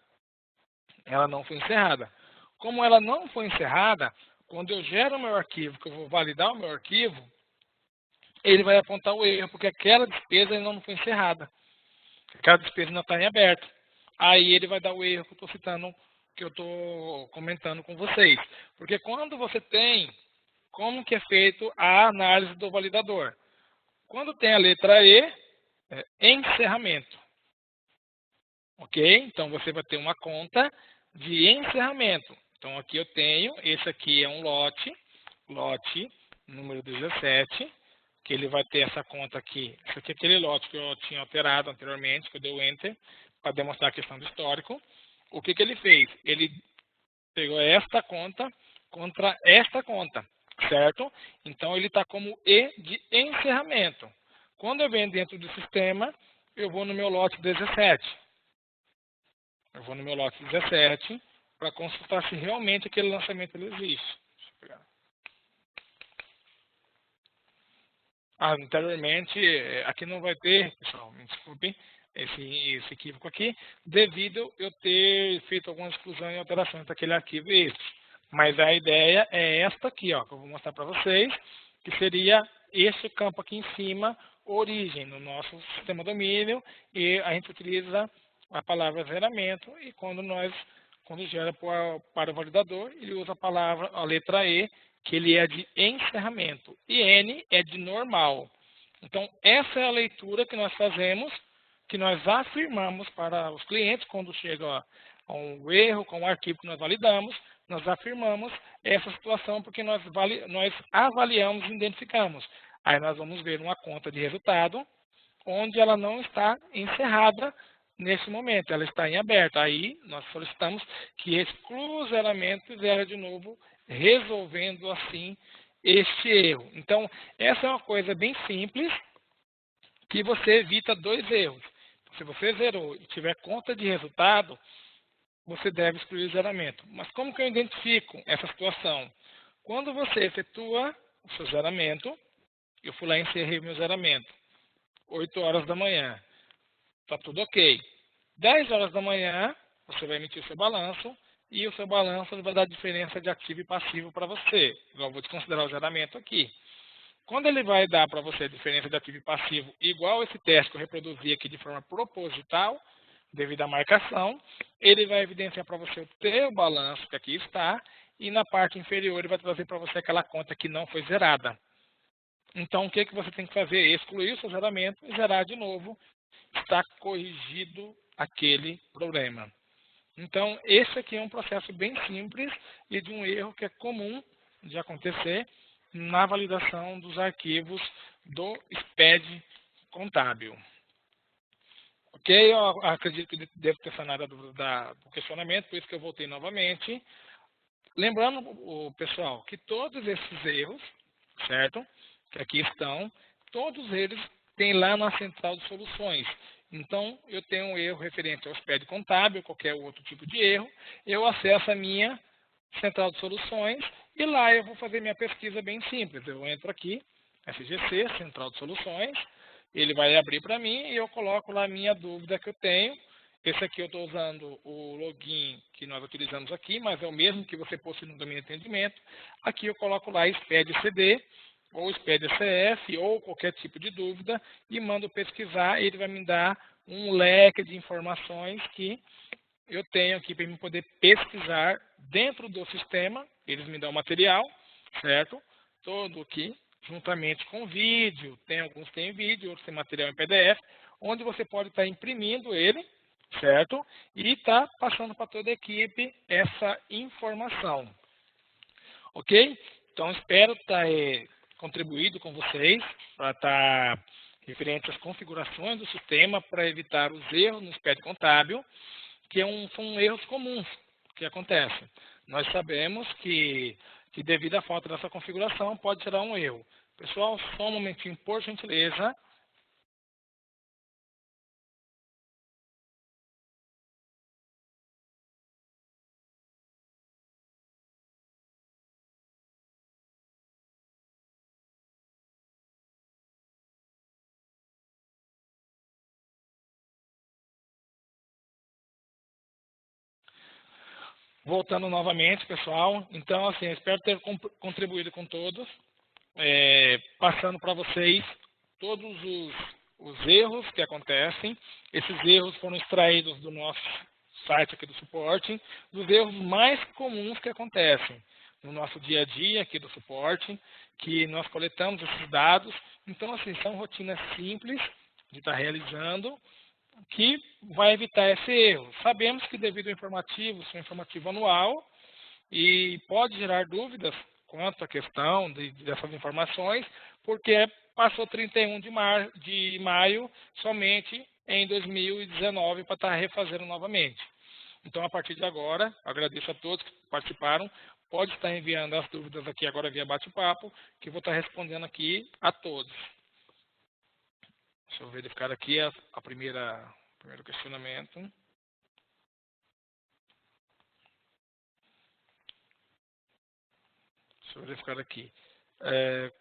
Ela não foi encerrada. Como ela não foi encerrada, quando eu gero o meu arquivo, que eu vou validar o meu arquivo, ele vai apontar o erro, porque aquela despesa ainda não foi encerrada. Aquela despesa ainda está em aberto. Aí ele vai dar o erro que eu estou citando, que eu estou comentando com vocês. Porque quando você tem, como que é feito a análise do validador? Quando tem a letra E, é encerramento. Ok? Então, você vai ter uma conta de encerramento. Então, aqui eu tenho, esse aqui é um lote número 17, que ele vai ter essa conta aqui. Esse aqui é aquele lote que eu tinha alterado anteriormente, que eu dei o Enter, para demonstrar a questão do histórico. O que ele fez? Ele pegou esta conta contra esta conta, certo? Então, ele está como E de encerramento. Quando eu venho dentro do sistema, eu vou no meu lote 17. Eu vou no meu lote 17, para consultar se realmente aquele lançamento ele existe. Deixa eu pegar. Anteriormente, aqui não vai ter, pessoal, me desculpem, esse equívoco aqui, devido eu ter feito alguma exclusão e alterações daquele arquivo extra. Mas a ideia é esta aqui, ó, que eu vou mostrar para vocês, que seria esse campo aqui em cima, origem, no nosso sistema domínio, e a gente utiliza a palavra zeramento, e quando gera para o validador, ele usa a letra E, que ele é de encerramento, e N é de normal. Então, essa é a leitura que nós fazemos, que nós afirmamos para os clientes, quando chega a um erro com o arquivo que nós validamos, nós afirmamos essa situação porque nós avaliamos e identificamos. Aí nós vamos ver uma conta de resultado, onde ela não está encerrada nesse momento, ela está em aberto. Aí nós solicitamos que exclua o zeramento e zera de novo, resolvendo assim este erro. Então, essa é uma coisa bem simples, que você evita 2 erros. Se você zerou e tiver conta de resultado, você deve excluir o zeramento. Mas como que eu identifico essa situação? Quando você efetua o seu zeramento, eu fui lá e encerrei o meu zeramento, 8 horas da manhã, está tudo ok. 10 horas da manhã, você vai emitir o seu balanço, e o seu balanço vai dar diferença de ativo e passivo para você. Eu vou desconsiderar o zeramento aqui. Quando ele vai dar para você a diferença de ativo e passivo, igual esse teste que eu reproduzi aqui de forma proposital, devido à marcação, ele vai evidenciar para você o teu balanço, que aqui está, e na parte inferior ele vai trazer para você aquela conta que não foi zerada. Então, o que você tem que fazer? Excluir o seu zeramento e zerar de novo. Está corrigido aquele problema. Então, esse aqui é um processo bem simples e de um erro que é comum de acontecer na validação dos arquivos do SPED contábil. Ok? Eu acredito que devo ter sanado a dúvida do questionamento, por isso que eu voltei novamente. Lembrando, pessoal, que todos esses erros, certo? Que aqui estão, todos eles têm lá na central de soluções. Então, eu tenho um erro referente ao SPED contábil, qualquer outro tipo de erro, eu acesso a minha central de soluções e lá eu vou fazer minha pesquisa bem simples. Eu entro aqui, SGC, central de soluções, ele vai abrir para mim e eu coloco lá a minha dúvida que eu tenho. Esse aqui eu estou usando o login que nós utilizamos aqui, mas é o mesmo que você possui no domínio de atendimento. Aqui eu coloco lá SPED CD, ou SPED CF, ou qualquer tipo de dúvida, e mando pesquisar, e ele vai me dar um leque de informações que eu tenho aqui para eu poder pesquisar dentro do sistema. Eles me dão material, certo? Todo aqui, juntamente com vídeo. Alguns têm vídeo, outros têm material em PDF, onde você pode estar imprimindo ele, certo? E está passando para toda a equipe essa informação. Ok? Então, espero estar contribuído com vocês para estar referente às configurações do sistema para evitar os erros no SPED contábil, que são erros comuns que acontecem. Nós sabemos que devido à falta dessa configuração pode gerar um erro. Pessoal, só um momentinho, por gentileza. Voltando novamente, pessoal. Então, assim, espero ter contribuído com todos, passando para vocês todos os erros que acontecem. Esses erros foram extraídos do nosso site aqui do suporte, dos erros mais comuns que acontecem no nosso dia a dia aqui do suporte, que nós coletamos esses dados. Então, assim, são rotinas simples de estar realizando, que vai evitar esse erro. Sabemos que devido ao informativo, ser um informativo anual, e pode gerar dúvidas quanto à questão dessas informações, porque passou 31 de maio somente em 2019 para estar refazendo novamente. Então, a partir de agora, agradeço a todos que participaram. Pode estar enviando as dúvidas aqui agora via bate-papo, que eu vou estar respondendo aqui a todos. Deixa eu verificar aqui o primeiro questionamento. eu verificar aqui.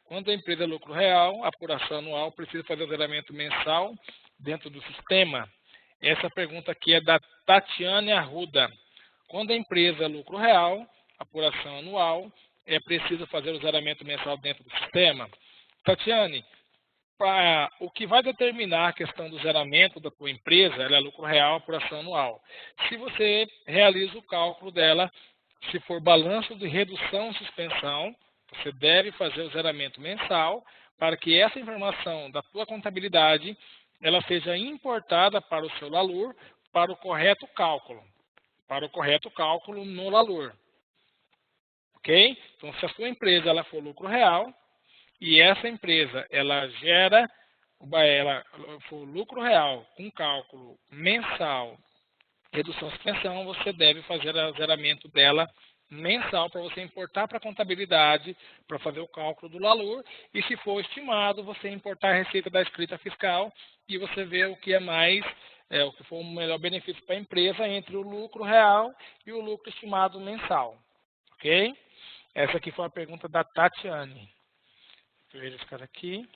Quando a empresa é lucro real, a apuração anual precisa fazer o zeramento mensal dentro do sistema? Essa pergunta aqui é da Tatiane Arruda. Quando a empresa é lucro real, apuração anual, é preciso fazer o zeramento mensal dentro do sistema? Tatiane, o que vai determinar a questão do zeramento da tua empresa, ela é lucro real, apuração anual. Se você realiza o cálculo dela, se for balanço de redução ou suspensão, você deve fazer o zeramento mensal para que essa informação da tua contabilidade ela seja importada para o seu LALUR para o correto cálculo. Para o correto cálculo no LALUR. Ok? Então, se a sua empresa ela for lucro real e essa empresa ela gera, ela for lucro real com cálculo mensal, redução suspensão, você deve fazer o zeramento dela mensal para você importar para a contabilidade, para fazer o cálculo do LALUR, e se for estimado, você importar a receita da escrita fiscal e você vê o que é mais, o que for o melhor benefício para a empresa entre o lucro real e o lucro estimado mensal. Ok? Essa aqui foi a pergunta da Tatiane. Deixa eu ver esse cara aqui.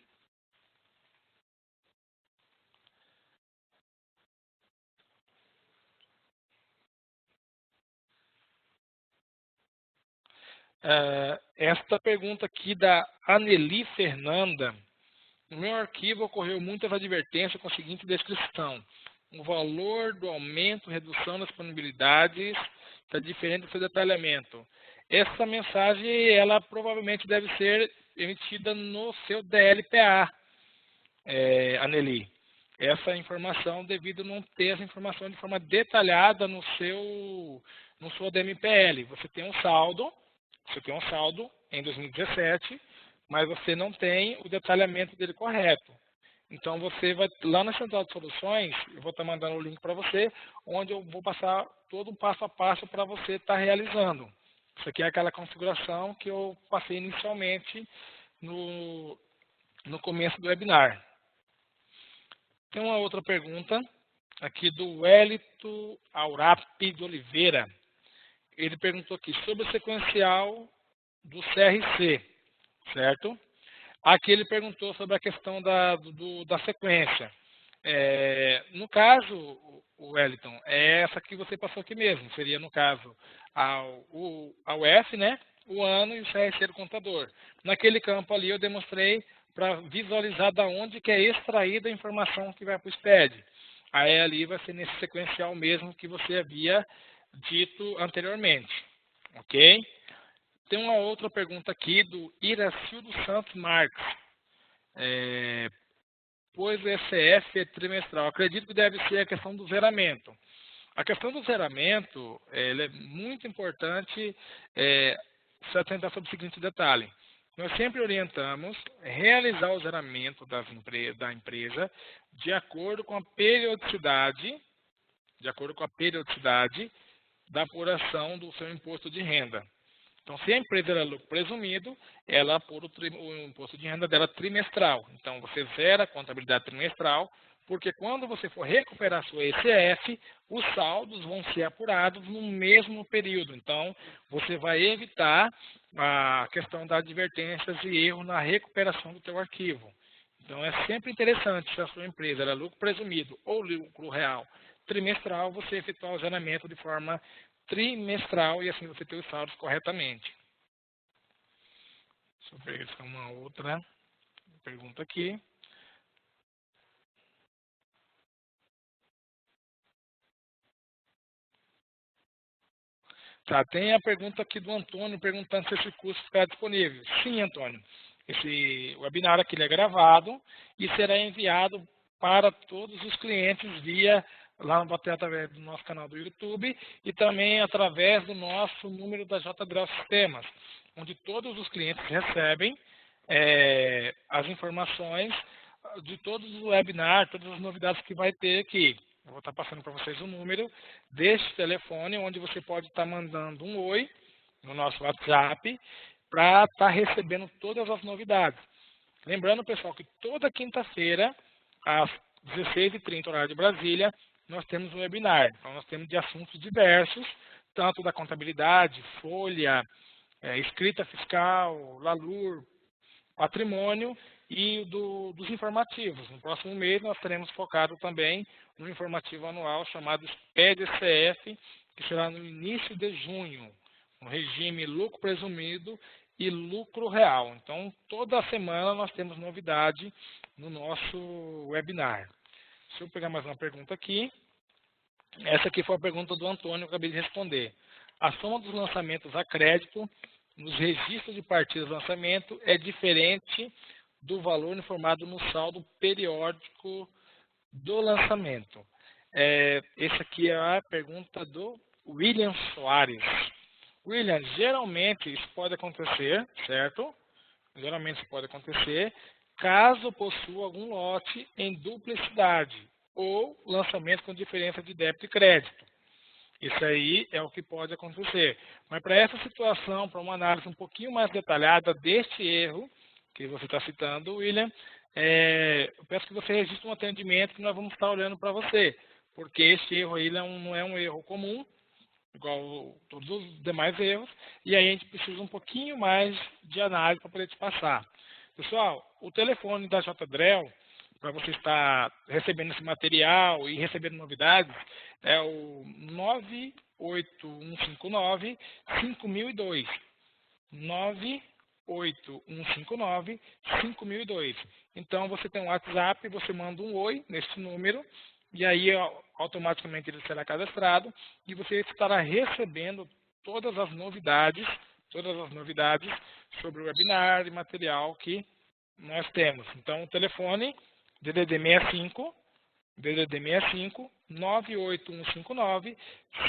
Esta pergunta aqui da Aneli Fernanda. No meu arquivo ocorreu muitas advertências com a seguinte descrição. O valor do aumento, redução das disponibilidades está diferente do seu detalhamento. Essa mensagem, ela provavelmente deve ser emitida no seu DLPA, Aneli. Essa informação, devido a não ter essa informação de forma detalhada no sua DMPL. Você tem um saldo em 2017, mas você não tem o detalhamento dele correto. Então, você vai lá na Central de Soluções, eu vou estar mandando o link para você, onde eu vou passar todo o passo a passo para você estar realizando. Isso aqui é aquela configuração que eu passei inicialmente no começo do webinar. Tem uma outra pergunta aqui do Wellington Aurapi de Oliveira. Ele perguntou aqui sobre o sequencial do CRC, certo? Aqui ele perguntou sobre a questão da sequência. No caso, Wellington, é essa que você passou aqui mesmo. Seria, no caso, a UF, né? O ano e o CRC do contador. Naquele campo ali eu demonstrei para visualizar da onde que é extraída a informação que vai para o SPED. Aí ali vai ser nesse sequencial mesmo que você havia dito anteriormente. Ok? Tem uma outra pergunta aqui do Iracildo Santos Marques. Pois o ECF é trimestral. Acredito que deve ser a questão do zeramento. A questão do zeramento é muito importante se atentar sobre o seguinte detalhe. Nós sempre orientamos realizar o zeramento da empresa de acordo com a periodicidade da apuração do seu imposto de renda. Então, se a empresa era lucro presumido, ela apura o imposto de renda dela trimestral. Então, você zera a contabilidade trimestral, porque quando você for recuperar sua ECF, os saldos vão ser apurados no mesmo período. Então, você vai evitar a questão das advertências e erro na recuperação do teu arquivo. Então, é sempre interessante, se a sua empresa era lucro presumido ou lucro real trimestral, você efetuar o zeramento de forma trimestral e assim você ter os saldos corretamente. Deixa eu ver se tem uma outra pergunta aqui. Tá, tem a pergunta aqui do Antônio perguntando se esse curso ficará disponível. Sim, Antônio. Esse webinar aqui ele é gravado e será enviado para todos os clientes via lá através do nosso canal do YouTube e também através do nosso número da JDREL Sistemas, onde todos os clientes recebem as informações de todos os webinars, todas as novidades que vai ter aqui. Eu vou estar passando para vocês o número deste telefone, onde você pode estar mandando um oi no nosso WhatsApp para estar recebendo todas as novidades. Lembrando, pessoal, que toda quinta-feira, às 16h30, horário de Brasília, nós temos um webinar. Então, nós temos de assuntos diversos, tanto da contabilidade, folha, escrita fiscal, LALUR, patrimônio e dos informativos. No próximo mês nós teremos focado também no informativo anual chamado SPED-CF, que será no início de junho, no regime lucro presumido e lucro real. Então, toda semana nós temos novidade no nosso webinar. Deixa eu pegar mais uma pergunta aqui. Essa aqui foi a pergunta do Antônio que eu acabei de responder. A soma dos lançamentos a crédito nos registros de partidas de lançamento é diferente do valor informado no saldo periódico do lançamento. Essa aqui é a pergunta do William Soares. William, geralmente isso pode acontecer, certo? Geralmente isso pode acontecer caso possua algum lote em duplicidade ou lançamento com diferença de débito e crédito. Isso aí é o que pode acontecer. Mas para essa situação, para uma análise um pouquinho mais detalhada deste erro que você está citando, William, eu peço que você registre um atendimento que nós vamos estar olhando para você, porque este erro aí não é um erro comum, igual todos os demais erros, e aí a gente precisa um pouquinho mais de análise para poder te passar. Pessoal, o telefone da JDREL, para você estar recebendo esse material e recebendo novidades, é o 98159-5002. 98159-5002. Então, você tem um WhatsApp, você manda um oi nesse número, e aí automaticamente ele será cadastrado, e você estará recebendo todas as novidades sobre o webinar e material que nós temos. Então, o telefone DDD 65 98159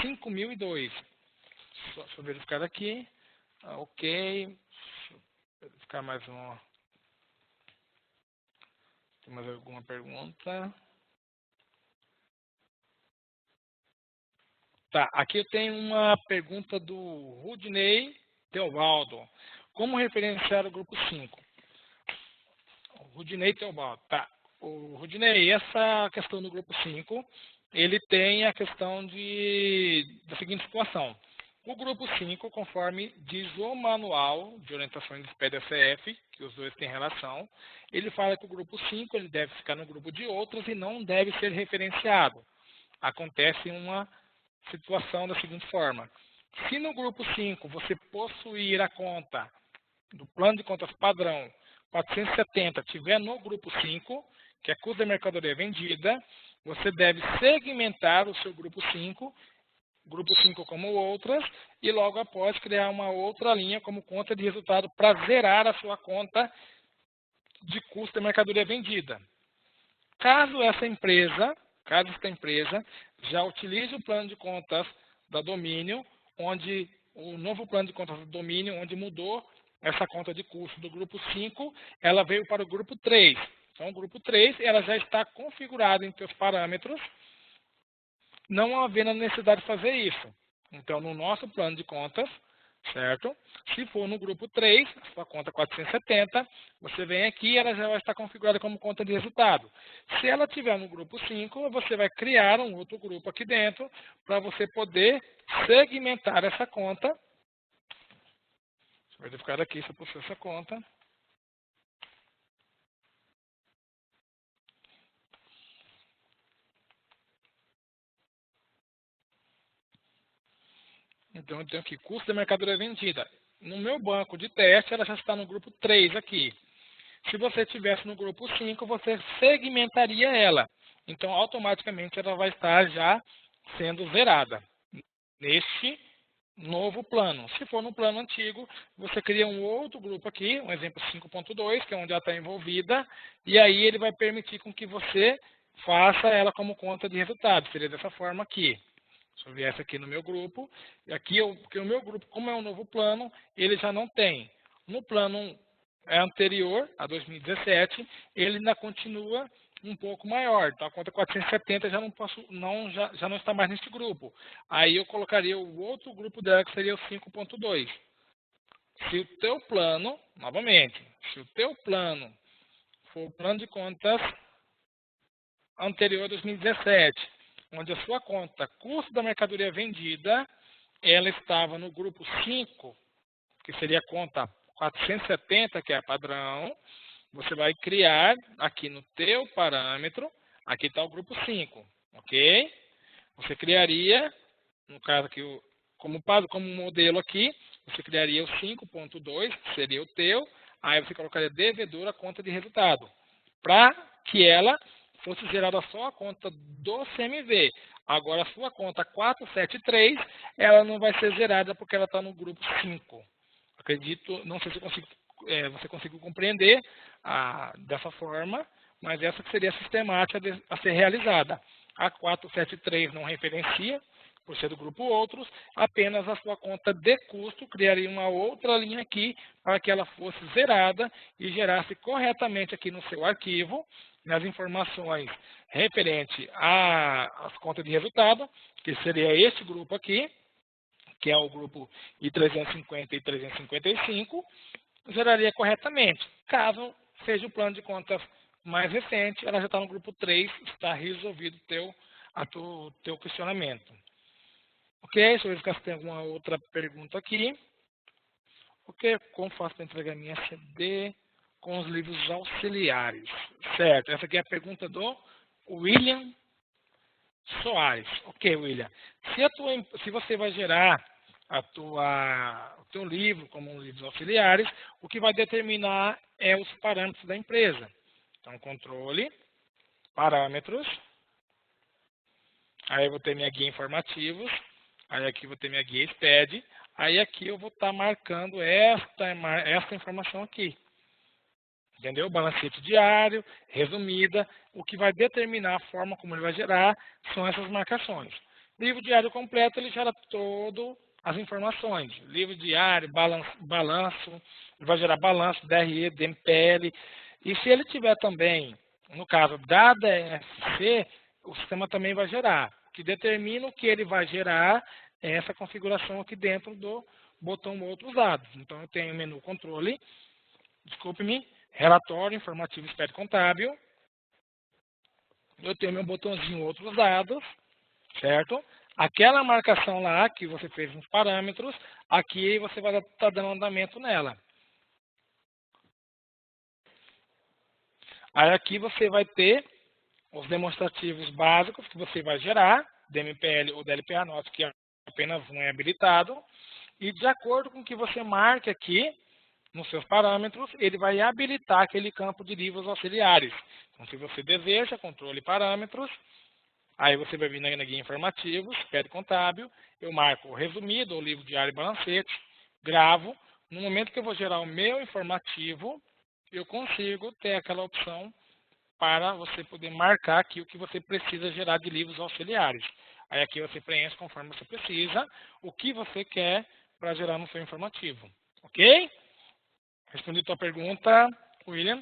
5002. Deixa eu verificar aqui. Ok. Deixa eu verificar mais uma. Tem mais alguma pergunta? Tá, aqui eu tenho uma pergunta do Rudney Teobaldo. Como referenciar o grupo 5? Rudney Teobaldo, tá. O Rudney, essa questão do grupo 5, ele tem a questão da seguinte situação. O grupo 5, conforme diz o manual de orientações do PDCF, que os dois têm relação, ele fala que o grupo 5 ele deve ficar no grupo de outros e não deve ser referenciado. Acontece uma situação da seguinte forma. Se no grupo 5 você possuir a conta do plano de contas padrão 470 tiver no grupo 5, que é custo da mercadoria vendida, você deve segmentar o seu grupo 5 como outras, e logo após criar uma outra linha como conta de resultado para zerar a sua conta de custo da mercadoria vendida. Caso esta empresa já utilize o plano de contas da domínio, onde o novo plano de contas do domínio, onde mudou essa conta de custo do grupo 5, ela veio para o grupo 3. Então, o grupo 3 ela já está configurada em seus parâmetros, não havendo a necessidade de fazer isso. Então, no nosso plano de contas, certo? Se for no grupo 3, sua conta 470, você vem aqui e ela já vai estar configurada como conta de resultado. Se ela estiver no grupo 5, você vai criar um outro grupo aqui dentro para você poder segmentar essa conta. Deixa eu verificar aqui se eu possui essa conta. Então, eu tenho aqui custo da mercadoria vendida. No meu banco de teste, ela já está no grupo 3 aqui. Se você estivesse no grupo 5, você segmentaria ela. Então, automaticamente, ela vai estar já sendo zerada neste novo plano. Se for no plano antigo, você cria um outro grupo aqui, um exemplo 5.2, que é onde ela está envolvida, e aí ele vai permitir com que você faça ela como conta de resultado. Seria dessa forma aqui. Se eu viesse aqui no meu grupo, aqui porque o meu grupo, como é um novo plano, ele já não tem. No plano anterior, a 2017, ele ainda continua um pouco maior. Então, a conta 470 já não está mais nesse grupo. Aí eu colocaria o outro grupo dela, que seria o 5.2. Se o teu plano, novamente, se o teu plano for o plano de contas anterior a 2017, onde a sua conta custo da mercadoria vendida, ela estava no grupo 5, que seria a conta 470, que é a padrão, você vai criar aqui no teu parâmetro, aqui está o grupo 5, ok? Você criaria, no caso aqui, como modelo aqui, você criaria o 5.2, que seria o teu, aí você colocaria devedora conta de resultado, para que ela fosse gerada só a conta do CMV. Agora, a sua conta 473, ela não vai ser gerada porque ela está no grupo 5. Acredito, não sei se você conseguiu compreender dessa forma, mas essa seria a sistemática a ser realizada. A 473 não referencia, por ser do grupo outros, apenas a sua conta de custo criaria uma outra linha aqui para que ela fosse zerada e gerasse corretamente aqui no seu arquivo, nas informações referente às contas de resultado, que seria este grupo aqui, que é o grupo I350 e 355, geraria corretamente. Caso seja o plano de contas mais recente, ela já está no grupo 3, está resolvido o teu questionamento. Ok, deixa eu verificar se tem alguma outra pergunta aqui. Ok, como faço para entregar minha CD com os livros auxiliares? Certo, essa aqui é a pergunta do William Soares. Ok, William. Se você vai gerar o teu livro como livros auxiliares, o que vai determinar é os parâmetros da empresa. Então, controle, parâmetros, aí eu vou ter minha guia informativos, aí aqui eu vou ter minha guia SPED, aí aqui eu vou estar marcando esta informação aqui. Entendeu? Balancete diário, resumida, o que vai determinar a forma como ele vai gerar são essas marcações. Livro diário completo, ele gera todas as informações. Livro diário, balanço, ele vai gerar balanço, DRE, DMPL. E se ele tiver também, no caso da DFC, o sistema também vai gerar. O que determina o que ele vai gerar é essa configuração aqui dentro do botão Outros Dados. Então, eu tenho o menu Controle, desculpe-me, Relatório Informativo SPED Contábil. Eu tenho meu botãozinho Outros Dados, certo? Aquela marcação lá que você fez nos parâmetros, aqui você vai estar dando andamento nela. Aí aqui você vai ter os demonstrativos básicos que você vai gerar, DMPL ou DLPA, note que apenas um é habilitado, e de acordo com o que você marque aqui, nos seus parâmetros, ele vai habilitar aquele campo de livros auxiliares. Então, se você deseja, controle parâmetros, aí você vai vir na guia informativos, SPED contábil, eu marco o resumido, ou livro diário e balancete, gravo. No momento que eu vou gerar o meu informativo, eu consigo ter aquela opção para você poder marcar aqui o que você precisa gerar de livros auxiliares. Aí aqui você preenche conforme você precisa, o que você quer para gerar no seu informativo. Ok? Respondi a tua pergunta, William.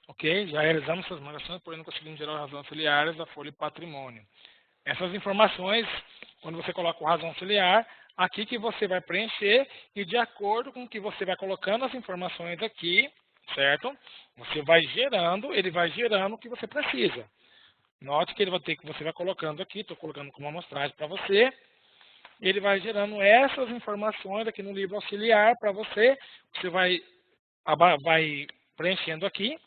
Ok, já realizamos essas marcações, porém não conseguimos gerar razões auxiliares da folha e patrimônio. Essas informações, quando você coloca o razão auxiliar, aqui que você vai preencher e de acordo com que você vai colocando as informações aqui, certo? Você vai gerando, ele vai gerando o que você precisa. Note que você vai colocando aqui, estou colocando como amostragem para você, ele vai gerando essas informações aqui no livro auxiliar para você, você vai preenchendo aqui,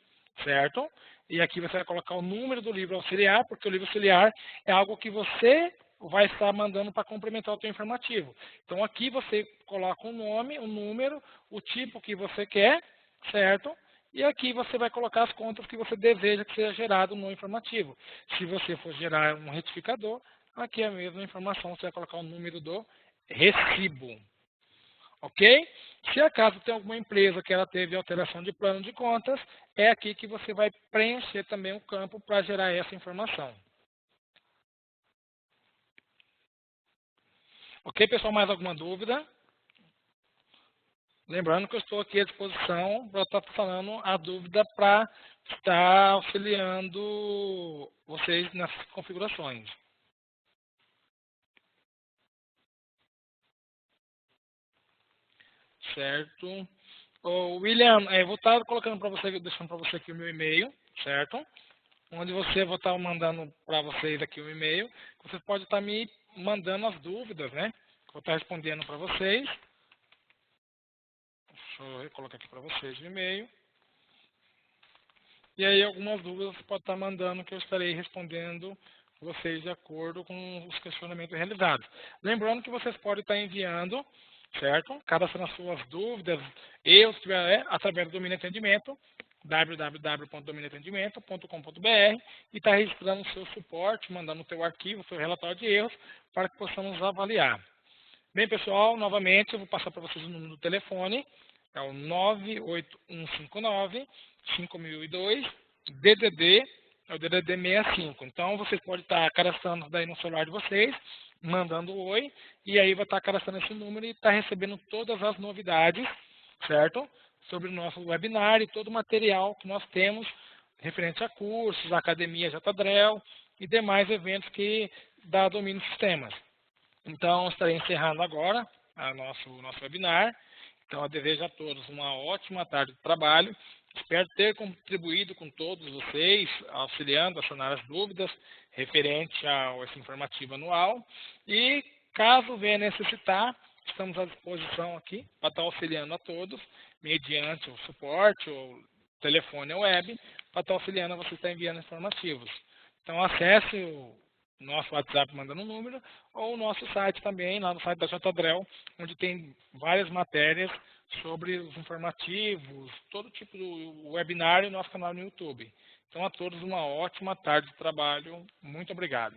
certo? E aqui você vai colocar o número do livro auxiliar, porque o livro auxiliar é algo que você vai estar mandando para complementar o seu informativo. Então aqui você coloca o nome, o número, o tipo que você quer, certo? E aqui você vai colocar as contas que você deseja que seja gerado no informativo. Se você for gerar um retificador, aqui é a mesma informação, você vai colocar o número do recibo. Ok? Se acaso tem alguma empresa que ela teve alteração de plano de contas, é aqui que você vai preencher também o campo para gerar essa informação. Ok, pessoal? Mais alguma dúvida? Lembrando que eu estou aqui à disposição para estar falando a dúvida para estar auxiliando vocês nessas configurações. Certo? Ô, William, eu vou estar colocando para você, deixando para você aqui o meu e-mail, certo? Onde você vou estar mandando para vocês aqui o e-mail. Você pode estar me mandando as dúvidas, né? Vou estar respondendo para vocês. eu colocar aqui para vocês o e-mail. E aí algumas dúvidas você pode estar mandando que eu estarei respondendo vocês de acordo com os questionamentos realizados. Lembrando que vocês podem estar enviando, certo? Cadastrando as suas dúvidas, erros, se tiver, através do Domínio Atendimento, www.dominoatendimento.com.br, e está registrando o seu suporte, mandando o seu arquivo, o seu relatório de erros, para que possamos avaliar. Bem, pessoal, novamente eu vou passar para vocês o número do telefone, é o 98159-5002, DDD, é o DDD 65. Então, vocês podem estar cadastrando daí no celular de vocês, mandando um oi, e aí vai estar cadastrando esse número e estar recebendo todas as novidades, certo? Sobre o nosso webinar e todo o material que nós temos referente a cursos, a Academia JDrell e demais eventos que dá domínio de sistemas. Então, estarei encerrando agora nosso webinar. Então, eu desejo a todos uma ótima tarde de trabalho. Espero ter contribuído com todos vocês, auxiliando a sanar as dúvidas referente ao esse informativo anual. E, caso venha necessitar, estamos à disposição aqui para estar auxiliando a todos, mediante o suporte, o telefone ou web, para estar auxiliando a você estar enviando informativos. Então, acesse o nosso WhatsApp mandando um número, ou o nosso site também, lá no site da JDrell, onde tem várias matérias sobre os informativos, todo tipo de webinar e nosso canal no YouTube. Então, a todos uma ótima tarde de trabalho. Muito obrigado.